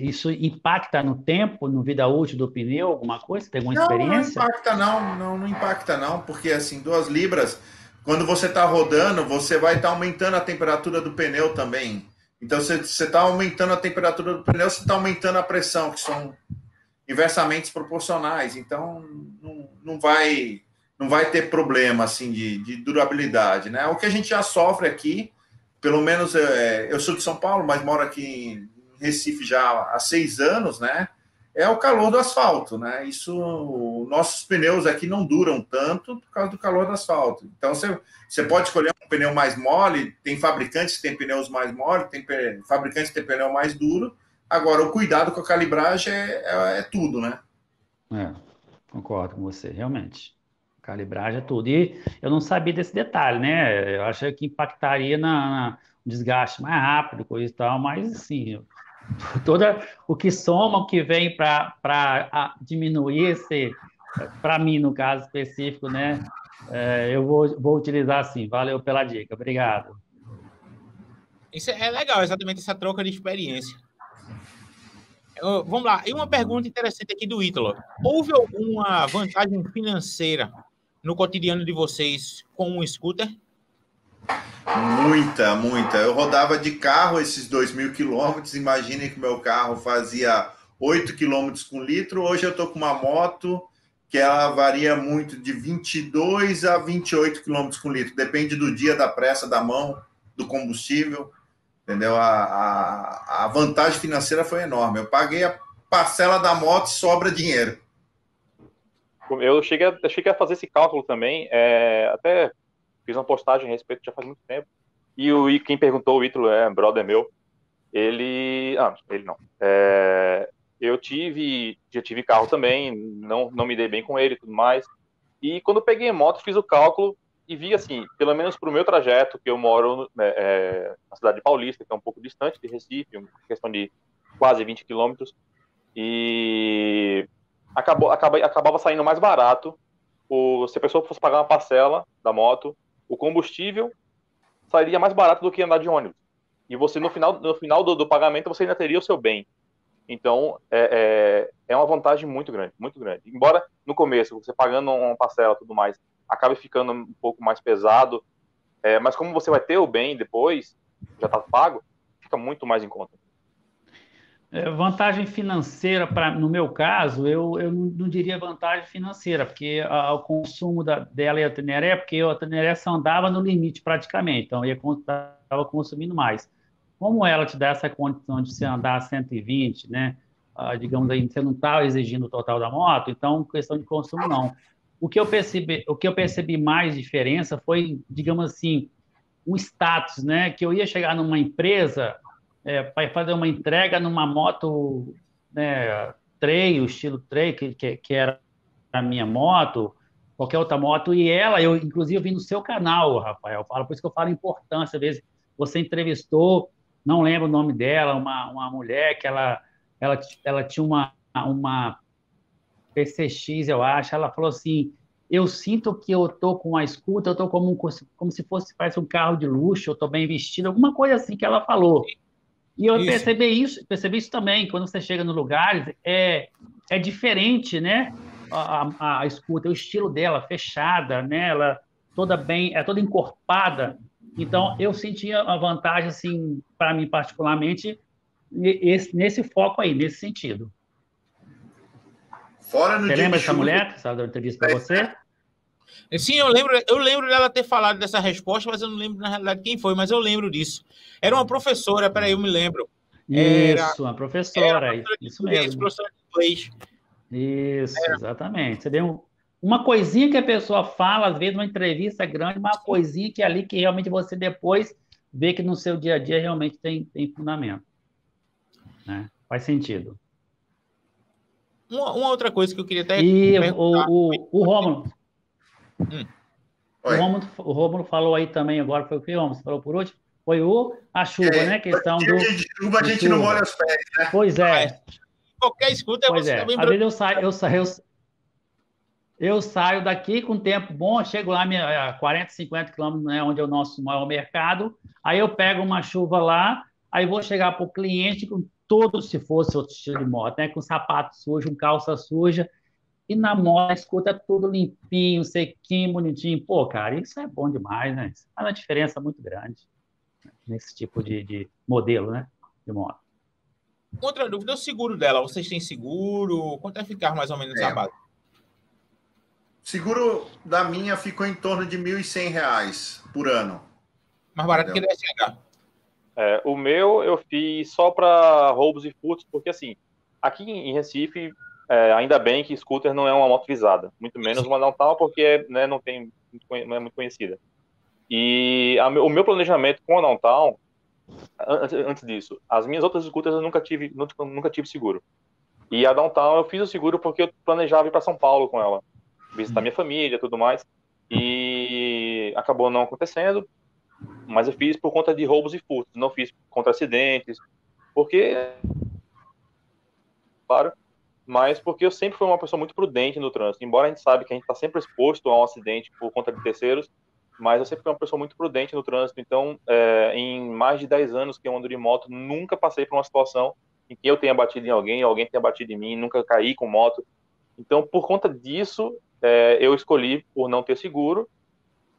E: isso impacta no tempo, no vida útil do pneu, alguma coisa? Tem alguma experiência?
C: Não impacta não, porque assim, 2 libras, quando você está rodando, você vai estar aumentando a temperatura do pneu também. Então, você está aumentando a temperatura do pneu, você está aumentando a pressão, que são inversamente proporcionais. Então, não vai ter problema assim de durabilidade, né? O que a gente já sofre aqui, pelo menos eu sou de São Paulo, mas moro aqui em Recife já há 6 anos, né? É o calor do asfalto, né? Nossos pneus aqui não duram tanto por causa do calor do asfalto. Então, você pode escolher um pneu mais mole, tem fabricantes que têm pneus mais mole, tem fabricantes que têm pneu mais duro. Agora, o cuidado com a calibragem é tudo, né?
E: Concordo com você, realmente. Calibragem é tudo. E eu não sabia desse detalhe, né? Eu achei que impactaria no desgaste mais rápido, coisa e tal, mas assim, o que soma, o que vem para diminuir para mim, no caso específico, né? Eu vou utilizar assim. Valeu pela dica, obrigado.
A: Isso é legal, exatamente essa troca de experiência. Vamos lá, e uma pergunta interessante aqui do Ítalo. Houve alguma vantagem financeira no cotidiano de vocês com um scooter?
C: Muita. Eu rodava de carro esses 2.000 quilômetros. Imaginem que meu carro fazia 8 quilômetros com litro. Hoje eu estou com uma moto que ela varia muito de 22 a 28 quilômetros com litro. Depende do dia, da pressa, da mão, do combustível. Entendeu? A vantagem financeira foi enorme. Eu paguei a parcela da moto e sobra dinheiro.
D: Eu cheguei a fazer esse cálculo também. Até fiz uma postagem a respeito já faz muito tempo. E quem perguntou, o Ítalo, brother meu, ele não. Eu já tive carro também, não me dei bem com ele e tudo mais. E quando eu peguei a moto, fiz o cálculo e vi assim, pelo menos para o meu trajeto, que eu moro na cidade de Paulista, que é um pouco distante de Recife, uma questão de quase 20 quilômetros, e acabava saindo mais barato se a pessoa fosse pagar uma parcela da moto, o combustível sairia mais barato do que andar de ônibus. E você, no final do pagamento, você ainda teria o seu bem. Então, é uma vantagem muito grande, muito grande. Embora, no começo, você pagando uma parcela e tudo mais, acabe ficando um pouco mais pesado, mas como você vai ter o bem depois, já está pago, fica muito mais em conta.
E: Vantagem financeira, no meu caso, eu não diria vantagem financeira, porque o consumo dela e a Teneré, porque a Teneré só andava no limite praticamente, então eu estava consumindo mais. Como ela te dá essa condição de você andar a 120, né? Digamos aí, você não está exigindo o total da moto, então questão de consumo não. O que eu percebi mais diferença foi, digamos assim, um status, né? Que eu ia chegar numa empresa para fazer uma entrega numa moto, né, trail, estilo trail, que era a minha moto, qualquer outra moto, e eu inclusive vi no seu canal, Rafael, por isso que eu falo importância, às vezes você entrevistou, não lembro o nome dela, uma mulher que ela tinha uma PCX, eu acho, ela falou assim, eu sinto que eu tô com a scooter, eu tô como se fosse, parece um carro de luxo, eu tô bem vestido, alguma coisa assim que ela falou. E eu
A: Isso.
E: percebi isso também, quando você chega no lugar, é diferente, né? A scooter, o estilo dela, fechada, né? Ela toda toda encorpada. Então, eu sentia a vantagem, assim, para mim particularmente, nesse foco aí, nesse sentido.
C: Fora no
E: Você
C: dia
E: lembra
C: de
E: dessa
C: chuva.
E: mulher que estava dando entrevista para você?
A: Sim, eu lembro dela ter falado dessa resposta, mas eu não lembro na realidade quem foi, mas eu lembro disso. Era uma professora, peraí, eu me lembro.
E: Isso, uma
A: Era
E: professora,
A: professora de
E: isso
A: inglês,
E: mesmo.
A: professora de inglês.
E: Isso, exatamente. Você vê uma coisinha que a pessoa fala, às vezes, numa entrevista grande, uma coisinha que ali que realmente você depois vê que no seu dia a dia realmente tem fundamento. Né? Faz sentido.
A: Uma outra coisa que eu queria até
E: E
A: perguntar.
E: o Rômulo,
C: Oi.
E: o Rômulo falou aí também agora, foi o que, Rômulo? Você falou por último? Foi a chuva, né? Questão
C: Dia de chuva a
E: de
C: gente não molha
E: chuva.
C: os pés, né?
E: Pois é,
A: Qualquer escuta,
E: pois
A: você
E: é.
A: também.
E: Às vezes eu saio daqui com tempo bom, chego lá a 40, 50 quilômetros, né, onde é o nosso maior mercado, aí eu pego uma chuva lá, aí vou chegar para o cliente com todo, se fosse outro estilo de moto, né, com sapato sujo, com calça suja, e na moto escuta tudo limpinho, sequinho, bonitinho. Pô, cara, isso é bom demais, né? Isso faz uma diferença muito grande nesse tipo de modelo, né, de moto.
A: Outra dúvida, o seguro dela. Vocês têm seguro? Quanto é ficar mais ou menos a base?
C: Seguro da minha ficou em torno de R$ 1.100 por ano.
A: Mais barato que da SH.
D: O meu eu fiz só para roubos e furtos, porque assim, aqui em Recife, ainda bem que scooter não é uma moto visada, muito menos uma downtown, porque né, não é muito conhecida. E o meu planejamento com a downtown, antes disso, as minhas outras scooters eu nunca tive seguro. E a downtown eu fiz o seguro porque eu planejava ir para São Paulo com ela, visitar minha família e tudo mais, e acabou não acontecendo. Mas eu fiz por conta de roubos e furtos, não fiz contra acidentes, porque, claro, mas porque eu sempre fui uma pessoa muito prudente no trânsito, embora a gente sabe que a gente está sempre exposto a um acidente por conta de terceiros, mas eu sempre fui uma pessoa muito prudente no trânsito, então, em mais de 10 anos que eu ando de moto, nunca passei por uma situação em que eu tenha batido em alguém tenha batido em mim, nunca caí com moto, então, por conta disso, eu escolhi por não ter seguro,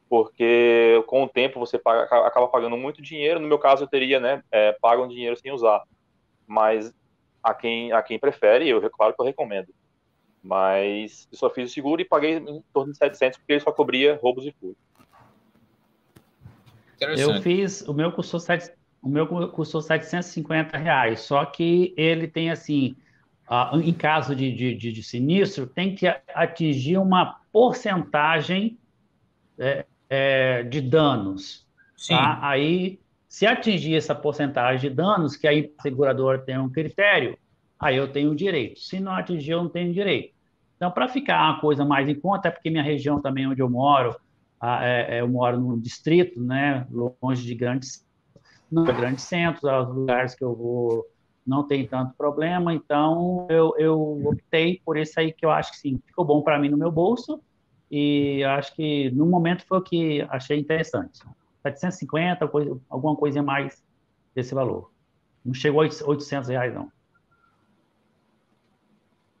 D: porque com o tempo você acaba pagando muito dinheiro. No meu caso, eu teria pago um dinheiro sem usar, mas a quem prefere, claro que eu recomendo. Mas eu só fiz o seguro e paguei em torno de 700, porque ele só cobria roubos e furtos.
E: Eu fiz, o meu custou R$ 750, só que ele tem assim, em caso de sinistro, tem que atingir uma porcentagem de danos.
A: Sim.
E: Tá? Aí, se atingir essa porcentagem de danos, que aí a seguradora tem um critério, aí eu tenho direito. Se não atingir, eu não tenho direito. Então, para ficar uma coisa mais em conta, é porque minha região também onde eu moro, eu moro num distrito, né, longe de grandes centros, os lugares que eu vou não tem tanto problema, então eu optei por esse aí que eu acho que sim, ficou bom para mim no meu bolso e acho que no momento foi o que achei interessante. 750, alguma coisinha mais desse valor. Não chegou a R$ 800, não.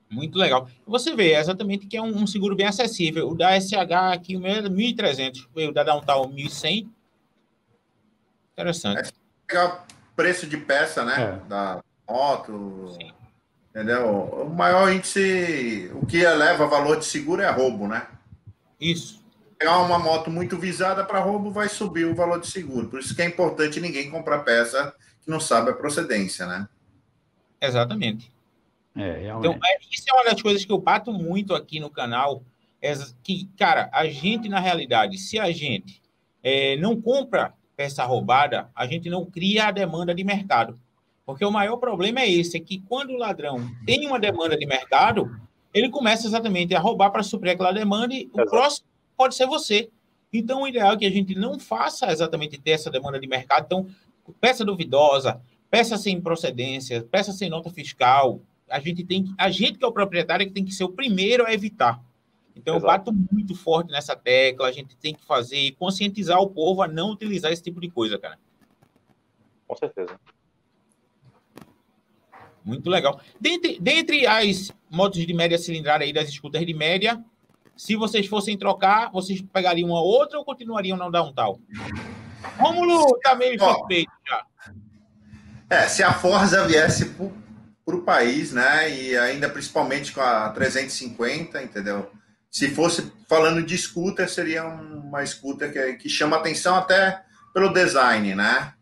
A: Muito legal. Você vê exatamente que é um seguro bem acessível. O da SH aqui, o meu é 1.300, o da Downtown 1.100. Interessante.
C: Pegar preço de peça, né? Da moto. Sim. Entendeu? O maior índice, o que eleva valor de seguro é roubo, né?
A: Isso.
C: Pegar uma moto muito visada para roubo, vai subir o valor de seguro. Por isso que é importante ninguém comprar peça que não sabe a procedência, né?
A: Exatamente.
E: Realmente.
A: Então, isso é uma das coisas que eu bato muito aqui no canal, é que, cara, a gente, na realidade, se a gente não compra peça roubada, a gente não cria a demanda de mercado. Porque o maior problema é esse, é que quando o ladrão tem uma demanda de mercado, ele começa exatamente a roubar para suprir aquela demanda e o próximo pode ser você. Então, o ideal é que a gente não faça exatamente ter essa demanda de mercado. Então, peça duvidosa, peça sem procedência, peça sem nota fiscal, a gente que é o proprietário, que tem que ser o primeiro a evitar. Então, eu bato muito forte nessa tecla, a gente tem que fazer e conscientizar o povo a não utilizar esse tipo de coisa, cara.
D: Com certeza.
A: Muito legal. Dentre as motos de média cilindrada aí, das scooters de média, se vocês fossem trocar, vocês pegariam uma outra ou continuariam na Downtown? Rômulo tá meio suspeito já.
C: Se a Forza viesse para o país, né? E ainda principalmente com a 350, entendeu? Se fosse falando de scooter, seria uma scooter que chama atenção até pelo design, né?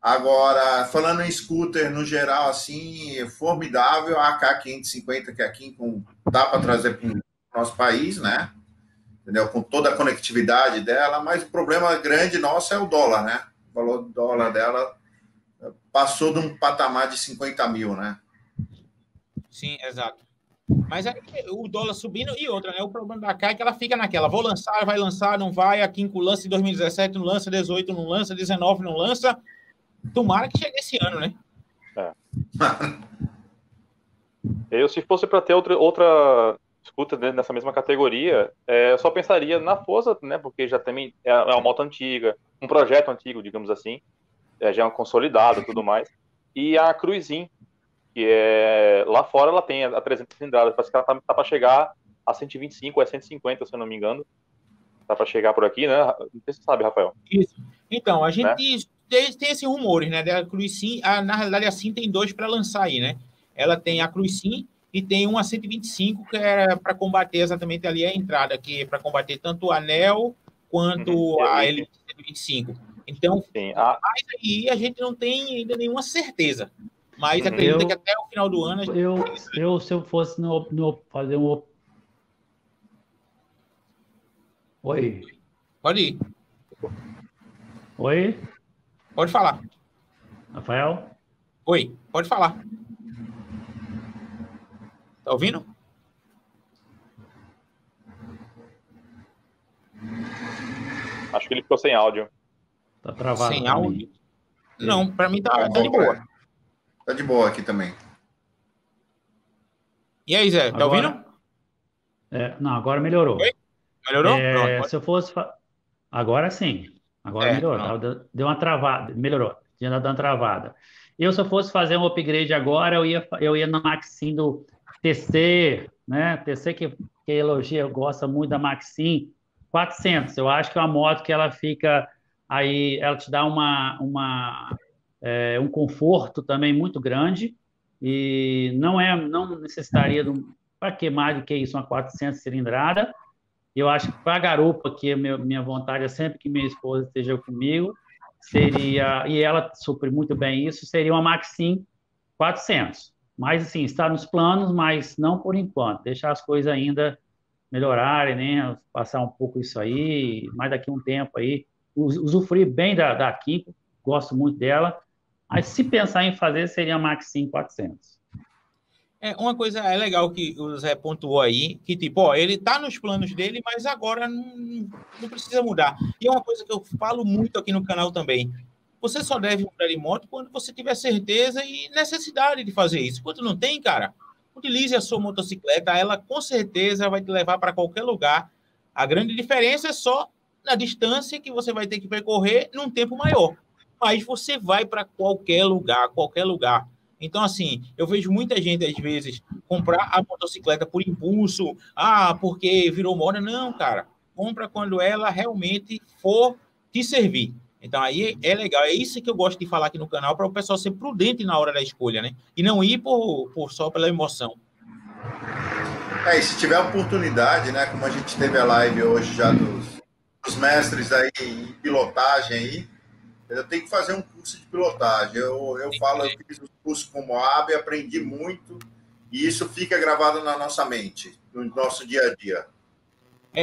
C: Agora, falando em scooter no geral, assim, é formidável a AK550, que aqui dá para trazer para o nosso país, né? Entendeu? Com toda a conectividade dela, mas o problema grande nosso é o dólar, né? O valor do dólar dela passou de um patamar de 50 mil, né?
A: Sim, exato. Mas aí o dólar subindo e outra, né? O problema da AK é que ela fica naquela, vou lançar, vai lançar, não vai, a 5 lança em 2017, não lança, 18 não lança, 19 não lança. Tomara que chegue esse ano, né?
D: Eu, se fosse para ter outra scooter dentro dessa mesma categoria, eu só pensaria na Forza, né? Porque já também é uma moto antiga, um projeto antigo, digamos assim, já é um consolidado e tudo mais. E a Cruisin, que lá fora ela tem a 300 cilindradas, parece que ela tá para chegar a 125 ou 150, se eu não me engano. Tá para chegar por aqui, né? Não sei se você sabe, Rafael.
A: Isso. Então, a gente tem esses rumores, né? Da Cruisin, na realidade, a Sim tem 2 para lançar aí, né? Ela tem a Cruisin e tem uma 125, que era para combater exatamente ali a entrada, que é para combater tanto o anel quanto a Elite 125. Então, mas aí a gente não tem ainda nenhuma certeza. Mas acredito que até o final do ano...
E: Se eu fosse fazer um... Oi.
A: Pode ir.
E: Oi.
A: Pode falar.
E: Rafael?
A: Oi, pode falar. Tá ouvindo?
D: Acho que ele ficou sem áudio.
E: Tá travado.
A: Sem áudio? Não, para mim tá de boa.
C: Tá de boa aqui também.
A: E aí, Zé, tá ouvindo?
E: Não, agora melhorou.
A: Oi? Melhorou?
E: Se eu fosse... Agora sim. Agora melhorou. Deu uma travada. Melhorou. Tinha dado uma travada. Se eu fosse fazer um upgrade agora, eu ia na Maxim do TC, né? TC que elogia, gosta muito da Maxim. 400. Eu acho que é uma moto que ela fica... Aí ela te dá um conforto também muito grande e não necessitaria para que mais do que isso, uma 400 cilindrada. Eu acho que para a garupa, que minha vontade é sempre que minha esposa esteja comigo, e ela supre muito bem isso, seria uma Maxim 400. Mas, assim, está nos planos, mas não por enquanto. Deixar as coisas ainda melhorarem, né? Passar um pouco isso aí, mais daqui a um tempo aí. Usufruir bem da Kinko, gosto muito dela. Mas se pensar em fazer, seria a Maxim 400.
A: Uma coisa legal que o Zé pontuou aí, que tipo, ele tá nos planos dele, mas agora não precisa mudar. E é uma coisa que eu falo muito aqui no canal também. Você só deve mudar de moto quando você tiver certeza e necessidade de fazer isso. Quando não tem, cara, utilize a sua motocicleta, ela com certeza vai te levar para qualquer lugar. A grande diferença é só na distância que você vai ter que percorrer num tempo maior. Mas você vai para qualquer lugar, qualquer lugar. Então, assim, eu vejo muita gente, às vezes, comprar a motocicleta por impulso, porque virou moda. Não, cara, compra quando ela realmente for te servir. Então, aí é legal. É isso que eu gosto de falar aqui no canal, para o pessoal ser prudente na hora da escolha, né? E não ir só pela emoção.
C: E se tiver oportunidade, né, como a gente teve a live hoje já dos mestres aí em pilotagem aí, eu tenho que fazer um curso de pilotagem. Eu falo, eu fiz um curso com o Moab, aprendi muito, e isso fica gravado na nossa mente, no nosso dia a dia.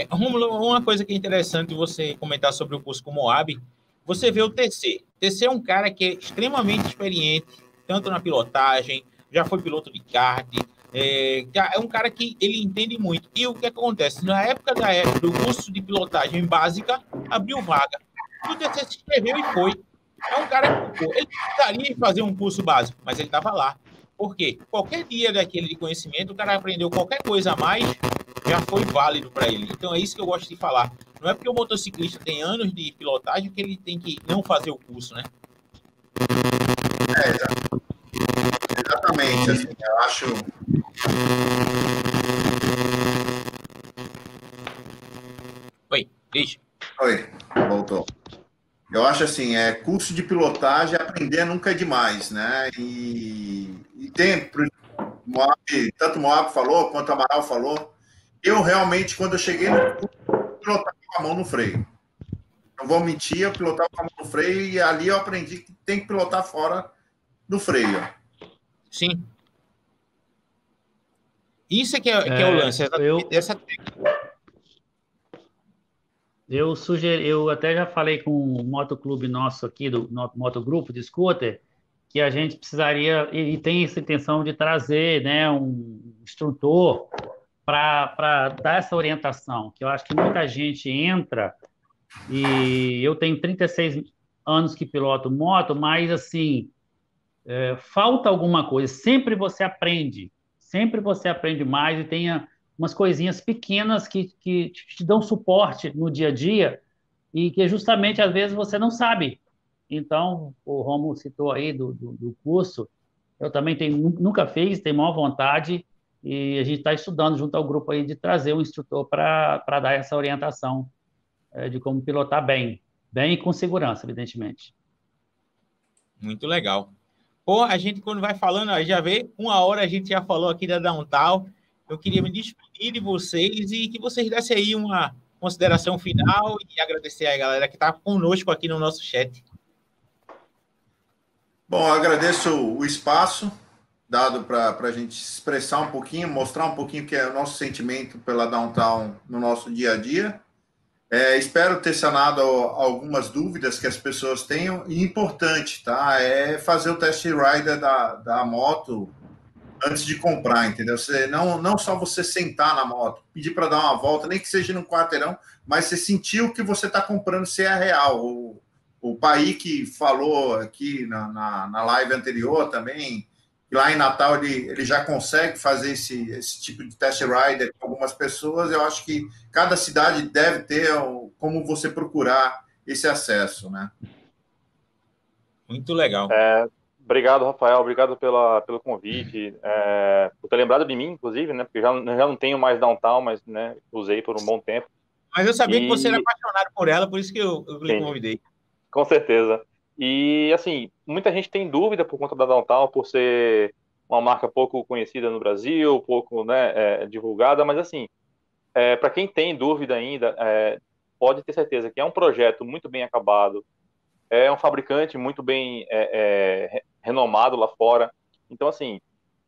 A: Rômulo, uma coisa que é interessante você comentar sobre o curso com o Moab, você vê o TC. TC é um cara que é extremamente experiente, tanto na pilotagem, já foi piloto de kart, é um cara que ele entende muito. E o que acontece? Na época do curso de pilotagem básica, abriu vaga. E o TC se inscreveu e foi. É um cara que ele precisaria fazer um curso básico, mas ele estava lá. Por quê? Qualquer dia daquele de conhecimento, o cara aprendeu qualquer coisa a mais, já foi válido para ele. Então é isso que eu gosto de falar. Não é porque o motociclista tem anos de pilotagem que ele tem que não fazer o curso, né?
C: Exatamente. Assim, eu acho.
A: Oi, deixa.
C: Oi, voltou. Eu acho assim, curso de pilotagem, aprender nunca é demais, né? E tem, tanto o Moab falou, quanto o Amaral falou, eu realmente, quando eu cheguei no curso, pilotava com a mão no freio. Não vou mentir, eu pilotava com a mão no freio e ali eu aprendi que tem que pilotar fora do freio.
A: Sim. Isso é que é o lance, essa técnica.
E: Eu até já falei com o motoclube nosso aqui, do motogrupo de scooter, que a gente precisaria, e tem essa intenção de trazer, né, um instrutor para dar essa orientação, que eu acho que muita gente entra, e eu tenho 36 anos que piloto moto, mas assim, falta alguma coisa, sempre você aprende mais e tenha umas coisinhas pequenas que te dão suporte no dia a dia e que justamente às vezes você não sabe. Então, o Romulo citou aí do curso, eu também nunca fiz, tenho maior vontade e a gente está estudando junto ao grupo aí de trazer um instrutor para dar essa orientação de como pilotar bem e com segurança, evidentemente.
A: Muito legal. Pô, a gente quando vai falando, já vê, 1 hora a gente já falou aqui da Downtown. Eu queria me despedir de vocês e que vocês dessem aí uma consideração final e agradecer a galera que está conosco aqui no nosso chat.
C: Bom, eu agradeço o espaço dado para a gente expressar um pouquinho, mostrar um pouquinho que é o nosso sentimento pela Downtown no nosso dia a dia. Espero ter sanado algumas dúvidas que as pessoas tenham. E importante, tá? É fazer o test rider da moto antes de comprar, entendeu? Não só você sentar na moto, pedir para dar uma volta, nem que seja num quarteirão, mas você sentir o que você está comprando, se é real. O Paí que falou aqui na live anterior também, lá em Natal ele já consegue fazer esse tipo de test rider com algumas pessoas. Eu acho que cada cidade deve ter como você procurar esse acesso, né?
A: Muito legal.
D: Obrigado, Rafael. Obrigado pelo convite, por ter lembrado de mim, inclusive, né? Porque já não tenho mais Downtown, mas né, usei por um bom tempo.
A: Mas eu sabia que você era apaixonado por ela, por isso que eu lhe convidei.
D: Com certeza. E, assim, muita gente tem dúvida por conta da Downtown, por ser uma marca pouco conhecida no Brasil, pouco divulgada, mas, assim, para quem tem dúvida ainda, pode ter certeza que é um projeto muito bem acabado, é um fabricante muito bem renomado lá fora. Então, assim,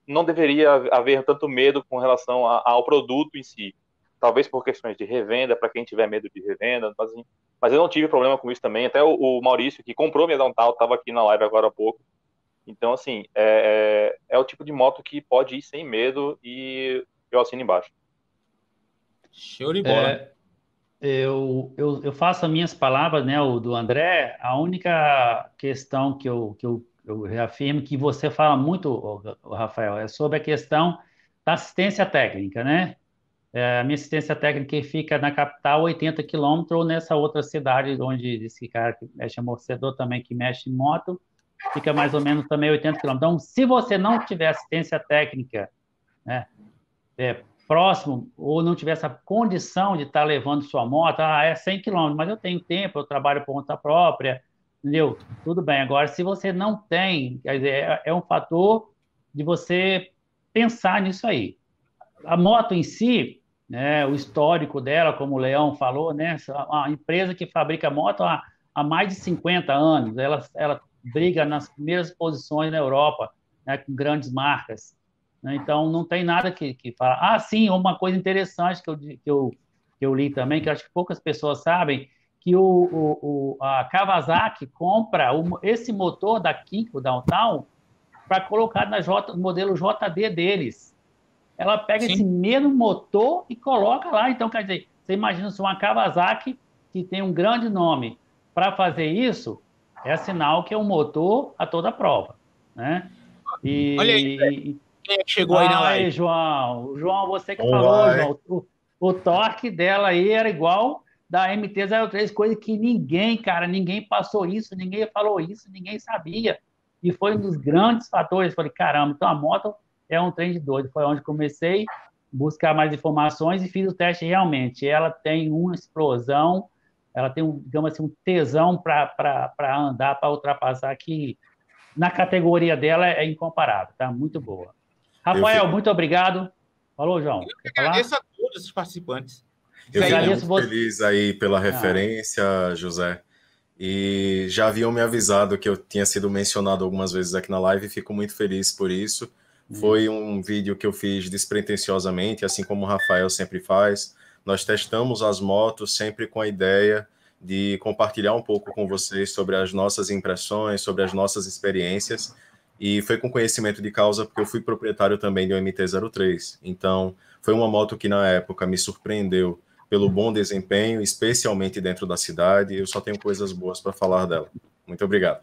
D: não deveria haver tanto medo com relação ao produto em si. Talvez por questões de revenda, para quem tiver medo de revenda, mas eu não tive problema com isso também. Até o Maurício, que comprou minha Downtown, estava aqui na live agora há pouco. Então, assim, é o tipo de moto que pode ir sem medo e eu assino embaixo.
A: Show de bola.
E: Eu faço as minhas palavras, né, o do André. A única questão que eu reafirmo que você fala muito, Rafael, é sobre a questão da assistência técnica, né? A minha assistência técnica fica na capital, 80 quilômetros, ou nessa outra cidade onde esse cara que mexe amortecedor também, que mexe em moto, fica mais ou menos também 80 quilômetros. Então, se você não tiver assistência técnica, né, próximo, ou não tiver essa condição de estar levando sua moto, é 100 quilômetros, mas eu tenho tempo, eu trabalho por conta própria, entendeu? Tudo bem. Agora, se você não tem, quer dizer, é um fator de você pensar nisso aí. A moto em si, né, o histórico dela, como o Leão falou, né, uma empresa que fabrica moto há mais de 50 anos, ela briga nas primeiras posições na Europa, né, com grandes marcas. Né, então, não tem nada que falar. Sim, uma coisa interessante que eu li também, que eu acho que poucas pessoas sabem, que a Kawasaki compra esse motor da Kinko Downtown para colocar no modelo JD deles. Ela pega esse mesmo motor e coloca lá. Então, quer dizer, você imagina se uma Kawasaki, que tem um grande nome, para fazer isso, é sinal que é um motor a toda prova, né?
A: Olha aí, quem é que chegou aí na live?
E: João, você que falou, João, o torque dela aí era igual da MT-03, coisa que ninguém passou isso, ninguém falou isso, ninguém sabia. E foi um dos grandes fatores. Falei, caramba, então a moto é um trem de doido. Foi onde comecei a buscar mais informações e fiz o teste realmente. Ela tem uma explosão, ela tem, digamos assim, um tesão para andar, para ultrapassar, que na categoria dela é incomparável, tá? Muito boa. Rafael, muito obrigado. Falou, João.
A: Eu agradeço a todos os participantes.
F: Eu fico muito feliz aí pela referência, José. E já haviam me avisado que eu tinha sido mencionado algumas vezes aqui na live e fico muito feliz por isso. Foi um vídeo que eu fiz despretensiosamente, assim como o Rafael sempre faz. Nós testamos as motos sempre com a ideia de compartilhar um pouco com vocês sobre as nossas impressões, sobre as nossas experiências. E foi com conhecimento de causa, porque eu fui proprietário também do MT-03. Então, foi uma moto que na época me surpreendeu pelo bom desempenho, especialmente dentro da cidade. Eu só tenho coisas boas para falar dela. Muito obrigado.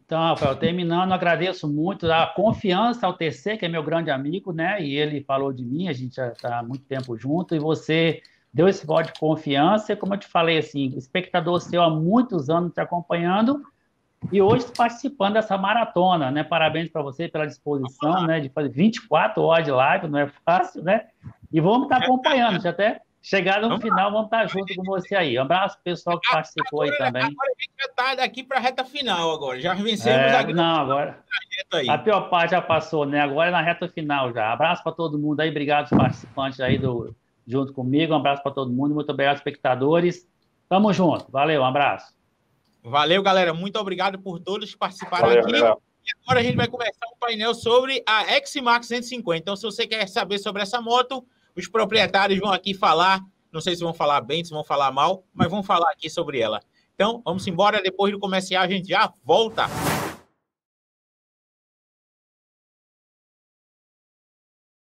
E: Então, Rafael, terminando, agradeço muito a confiança ao TC, que é meu grande amigo, né? E ele falou de mim, a gente já está há muito tempo junto, e você deu esse voto de confiança, e como eu te falei, assim, espectador seu há muitos anos te acompanhando, e hoje participando dessa maratona, né? Parabéns para você pela disposição, né? De fazer 24 horas de live, não é fácil, né? E vamos estar acompanhando, já até chegar no final, vamos estar junto com você aí. Um abraço pro pessoal que participou aí também.
A: Agora a gente já está daqui para a reta final agora. Já vencemos a grande
E: agora a pior parte já passou, né? Agora é na reta final já. Abraço para todo mundo aí, obrigado aos participantes aí junto comigo. Um abraço para todo mundo, muito obrigado, espectadores. Tamo junto. Valeu, um abraço.
A: Valeu, galera. Muito obrigado por todos que participaram aqui. Galera. E agora a gente vai começar um painel sobre a X-Max 150. Então, se você quer saber sobre essa moto, os proprietários vão aqui falar, não sei se vão falar bem, se vão falar mal, mas vão falar aqui sobre ela. Então, vamos embora, depois do comercial a gente já volta.